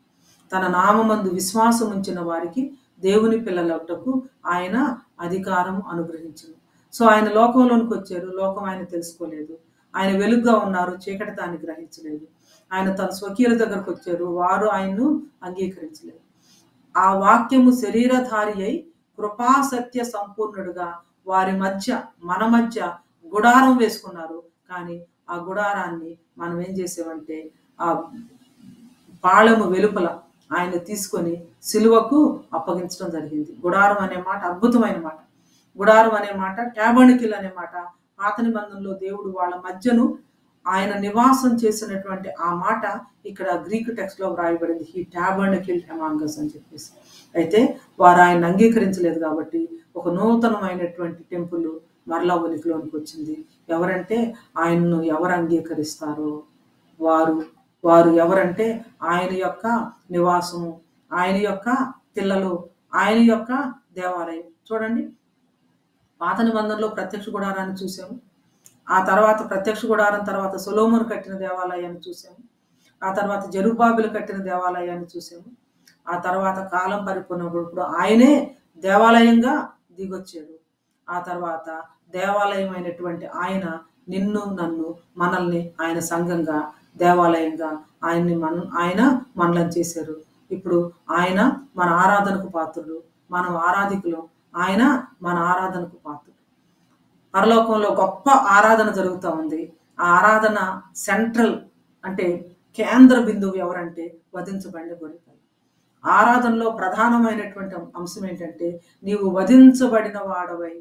తన నామమందు విశ్వాసముంచిన వారికి దేవుని పిల్లలొకటకు ఆయన అధికారము అనుగ్రహించెను. సో ఆయన లోకంలోనికి వచ్చారు. లోకం ఆయన తెలుసుకోలేదు. ఆయన వెలుగుగా ఉన్నారు. చీకటి దాన్ని గ్రహించలేదు. ఆయన తన స్వకీయుల దగ్గరకు వచ్చారు. వారు ఆయన్ను అంగీకరించలేదు. ఆ వాక్యము శరీరధారి అయి కృపాసత్య సంపూర్ణుడుగా వారి మధ్య, మన మధ్య గుడారం వేసుకున్నారు. కానీ ఆ గుడారాన్ని మనం ఏం చేసామంటే ఆ పాళెము వెలుపల ఆయన తీసుకొని సిలువకు అప్పగించడం జరిగింది. గుడారం అనే మాట అద్భుతమైన మాట. గుడారం అనే మాట, ట్యాబర్నకిల్ అనే మాట పాత నిబంధనలో దేవుడు వాళ్ళ మధ్యను ఆయన నివాసం చేసినటువంటి ఆ మాట ఇక్కడ గ్రీకు టెక్స్ట్ లో వ్రాయబడింది. హీ ట్యాబర్నకిల్ అమాంగ్ us అని చెప్పేసి. అయితే వారు ఆయన అంగీకరించలేదు కాబట్టి ఒక నూతనమైనటువంటి టెంపుల్ మరలా ఉనికిలోనికి వచ్చింది. ఎవరంటే ఆయన్ను ఎవరు అంగీకరిస్తారో వారు ఎవరంటే ఆయన యొక్క నివాసము, ఆయన యొక్క పిల్లలు, ఆయన యొక్క దేవాలయం. చూడండి, పాత నిబంధనలో ప్రత్యక్ష గుడారాన్ని చూసాము. ఆ తర్వాత ప్రత్యక్ష గుడారం తర్వాత సొలొమోను కట్టిన దేవాలయాన్ని చూసాము. ఆ తర్వాత జెరుబ్బాబెలు కట్టిన దేవాలయాన్ని చూసాము. ఆ తర్వాత కాలం పరిపూర్ణప్పుడు ఆయనే దేవాలయంగా దిగొచ్చాడు. ఆ తర్వాత దేవాలయం అయినటువంటి ఆయన నిన్ను, నన్ను, మనల్ని ఆయన సంఘంగా, దేవాలయంగా ఆయన మనలను చేశారు. ఇప్పుడు ఆయన మన ఆరాధనకు పాత్రుడు, మనం ఆరాధికులు. ఆయన మన ఆరాధనకు పాత్రుడు. పరలోకంలో గొప్ప ఆరాధన జరుగుతూ ఉంది. ఆ ఆరాధన సెంట్రల్ అంటే కేంద్ర బిందువు ఎవరంటే వధించబడిన గొర్రెపిల్ల. ఆరాధనలో ప్రధానమైనటువంటి అంశం ఏంటంటే నీవు వధించబడిన వాడవై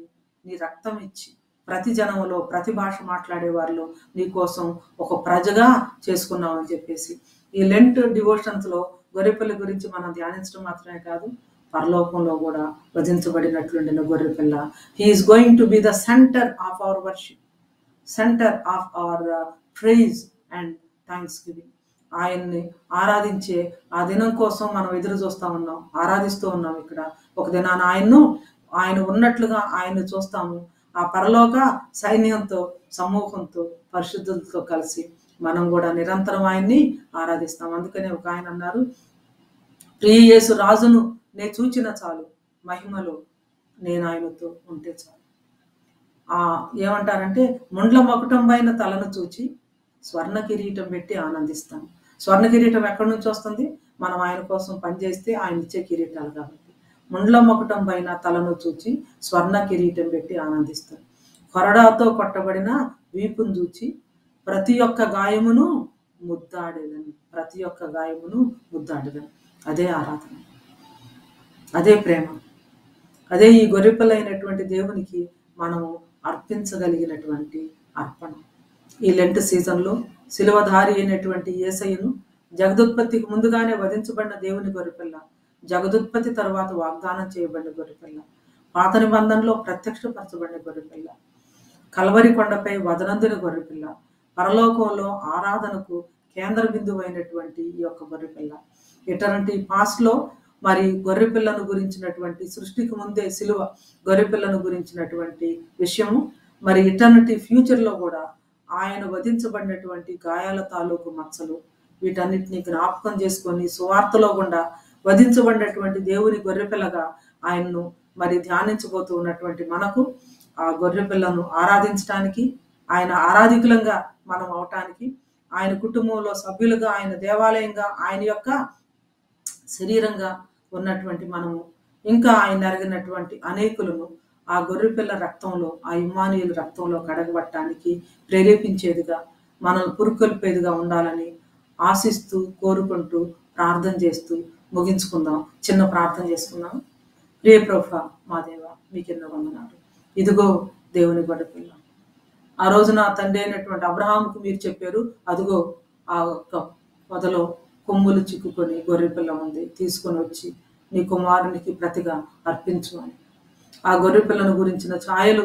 నీ రక్తం ఇచ్చి ప్రతి జనంలో, ప్రతి భాష మాట్లాడే వారిలో నీ కోసం ఒక ప్రజగా చేసుకున్నావు అని చెప్పేసి ఈ లెంట్ డివోషన్స్ లో గొర్రెపిల్ల గురించి మనం ధ్యానించడం మాత్రమే కాదు, పరలోకంలో కూడా వధించబడినట్లుండిన గొర్రెపిల్ల. He is going to be the centre of our worship, centre of our praise and thanksgiving. ఆయన్ని ఆరాధించే ఆ దినం కోసం మనం ఎదురు చూస్తూ ఉన్నాం, ఆరాధిస్తూ ఉన్నాం. ఇక్కడ ఒక దినాన ఆయన ఉన్నట్లుగా ఆయన్ని చూస్తాము. ఆ పరలోక సైన్యంతో, సమూహంతో, పరిశుద్ధులతో కలిసి మనం కూడా నిరంతరం ఆయన్ని ఆరాధిస్తాం. అందుకనే ఒక ఆయన అన్నారు, ప్రియ యేసు రాజును నేను చూచిన చాలు, మహిమలో నేను ఆయనతో ఉంటే చాలు. ఏమంటారంటే ముండ్ల మకుటం పైన తలను చూచి స్వర్ణ కిరీటం పెట్టి ఆనందిస్తాను. స్వర్ణ కిరీటం ఎక్కడి నుంచి వస్తుంది? మనం ఆయన కోసం పనిచేస్తే ఆయన ఇచ్చే కిరీటాలు కాబట్టి. ముండ్ల మకుటం పైన తలను చూచి స్వర్ణ కిరీటం పెట్టి ఆనందిస్తాను. కొరడాతో కొట్టబడిన వీపును చూచి ప్రతి ఒక్క గాయమును ముద్దాడేదని, ప్రతి ఒక్క గాయమును ముద్దాడేదని. అదే ఆరాధన, అదే ప్రేమ, అదే ఈ గొర్రెపిల్లైనటువంటి దేవునికి మనము అర్పించగలిగినటువంటి అర్పణ. ఈ లెంట్ సీజన్లో శిలువధారి అయినటువంటి యేసయ్యను జగదుత్పత్తికి ముందుగానే వధించబడిన దేవుని గొర్రెపిల్ల, జగదుత్పత్తి తర్వాత వాగ్దానం చేయబడిన గొర్రెపిల్ల, పాత నిబంధనలో ప్రత్యక్షపరచబడిన గొర్రెపిల్ల, కల్వరి కొండపై వదనందిన గొర్రెపిల్ల, పరలోకంలో ఆరాధనకు కేంద్ర బిందువు అయినటువంటి ఈ యొక్క గొర్రెపిల్ల. ఇటువంటి పాస్ట్లో మరి గొర్రెపిల్లను గురించినటువంటి, సృష్టికి ముందే సిలువ గొర్రెపిల్లను గురించినటువంటి విషయము, మరి ఇటర్నిటీ ఫ్యూచర్లో కూడా ఆయన వధించబడినటువంటి గాయాల తాలూకు మచ్చలు, వీటన్నిటిని జ్ఞాపకం చేసుకొని సువార్తలో గుండా వధించబడినటువంటి దేవుని గొర్రెపిల్లగా ఆయన్ను మరి ధ్యానించబోతూ ఉన్నటువంటి మనకు ఆ గొర్రె పిల్లను ఆరాధించడానికి, ఆయన ఆరాధికులంగా మనం అవటానికి, ఆయన కుటుంబంలో సభ్యులుగా, ఆయన దేవాలయంగా, ఆయన యొక్క శరీరంగా ఉన్నటువంటి మనము ఇంకా ఆయన ఎరిగినటువంటి అనేకులను ఆ గొర్రెపిల్ల రక్తంలో, ఆ ఇమ్మానుయేలు రక్తంలో కడగబట్టడానికి ప్రేరేపించేదిగా, మనల్ని పురుకొల్పేదిగా ఉండాలని ఆశిస్తూ, కోరుకుంటూ, ప్రార్థన చేస్తూ ముగించుకుందాం. చిన్న ప్రార్థన చేసుకుందాం. ప్రియ ప్రభువా మా దేవ, మీకెన్నో వందనాలు. ఇదిగో దేవుని గొర్రెపిల్ల. ఆ రోజున తండ్రి అయినటువంటి అబ్రహాముకు మీరు చెప్పారు, అదిగో ఆ ఒక్క పొదలో కొమ్ములు చిక్కుకొని గొర్రెపిల్ల ఉంది, తీసుకొని వచ్చి నీ కుమారునికి ప్రతిగా అర్పించు అని. ఆ గొర్రెపిల్లను గురించిన ఛాయలు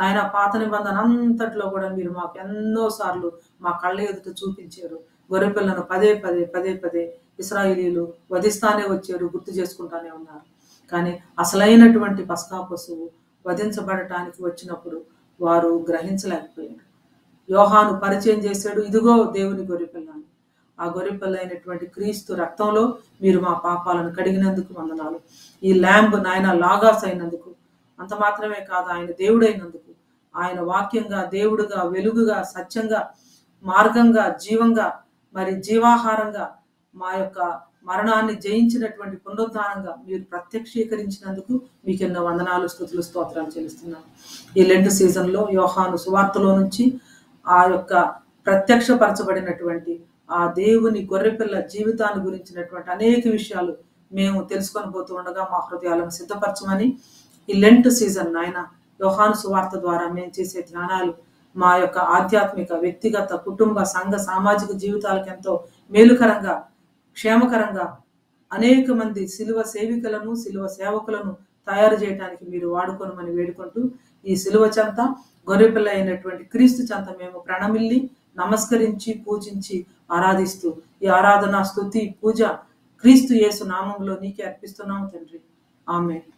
ఆయన పాత నిబంధన అంతట్లో కూడా మీరు మాకు ఎన్నో సార్లు మా కళ్ళ ఎదుట చూపించారు. గొర్రెపిల్లను పదే పదే పదే పదే ఇశ్రాయేలీయులు వధిస్తానే వచ్చారు, గుర్తు చేసుకుంటానే ఉన్నారు. కానీ అసలైనటువంటి పస్కా పశువు వధించబడటానికి వచ్చినప్పుడు వారు గ్రహించలేకపోయారు. యోహాను పరిచయం చేశాడు, ఇదిగో దేవుని గొర్రెపిల్ల అని. ఆ గొర్రెపిల్ల అయినటువంటి క్రీస్తు రక్తంలో మీరు మా పాపాలను కడిగినందుకు వందనాలు. ఈ ల్యాంబ్ నాయన లాగాస్ అయినందుకు, అంత మాత్రమే కాదు ఆయన దేవుడైనందుకు, ఆయన వాక్యంగా, దేవుడుగా, వెలుగుగా, సత్యంగా, మార్గంగా, జీవంగా, మరి జీవాహారంగా, మా యొక్క మరణాన్ని జయించినటువంటి పునరుద్ధానంగా మీరు ప్రత్యక్షీకరించినందుకు మీకు ఎన్నో వందనాలు, స్తుతులు, స్తోత్రాలు చెల్లిస్తున్నాను. ఈ లెంట్ సీజన్లో యోహాను సువార్తలో నుంచి ఆ యొక్క ప్రత్యక్షపరచబడినటువంటి ఆ దేవుని గొర్రెపిల్ల జీవితాన్ని గురించినటువంటి అనేక విషయాలు మేము తెలుసుకొని పోతూ ఉండగా మా హృదయాలను సిద్ధపరచమని, ఈ లెంట్ సీజన్ నాయన యోహాను సువార్త ద్వారా మేము చేసే ధ్యానాలు మా యొక్క ఆధ్యాత్మిక, వ్యక్తిగత, కుటుంబ, సంఘ, సామాజిక జీవితాలకు ఎంతో మేలుకరంగా, క్షేమకరంగా, అనేక మంది శిలువ సేవికులను, శిలువ సేవకులను తయారు చేయడానికి మీరు వాడుకోనమని వేడుకుంటూ, ఈ శిలువ చెంత గొర్రెపిల్ల అయినటువంటి క్రీస్తు చెంత మేము ప్రణమిల్లి నమస్కరించి, పూజించి, ఆరాధిస్తూ ఈ ఆరాధన, స్తుతి, పూజ క్రీస్తు యేసు నామంలో నీకే అర్పిస్తున్నాము తండ్రి. ఆమేన్.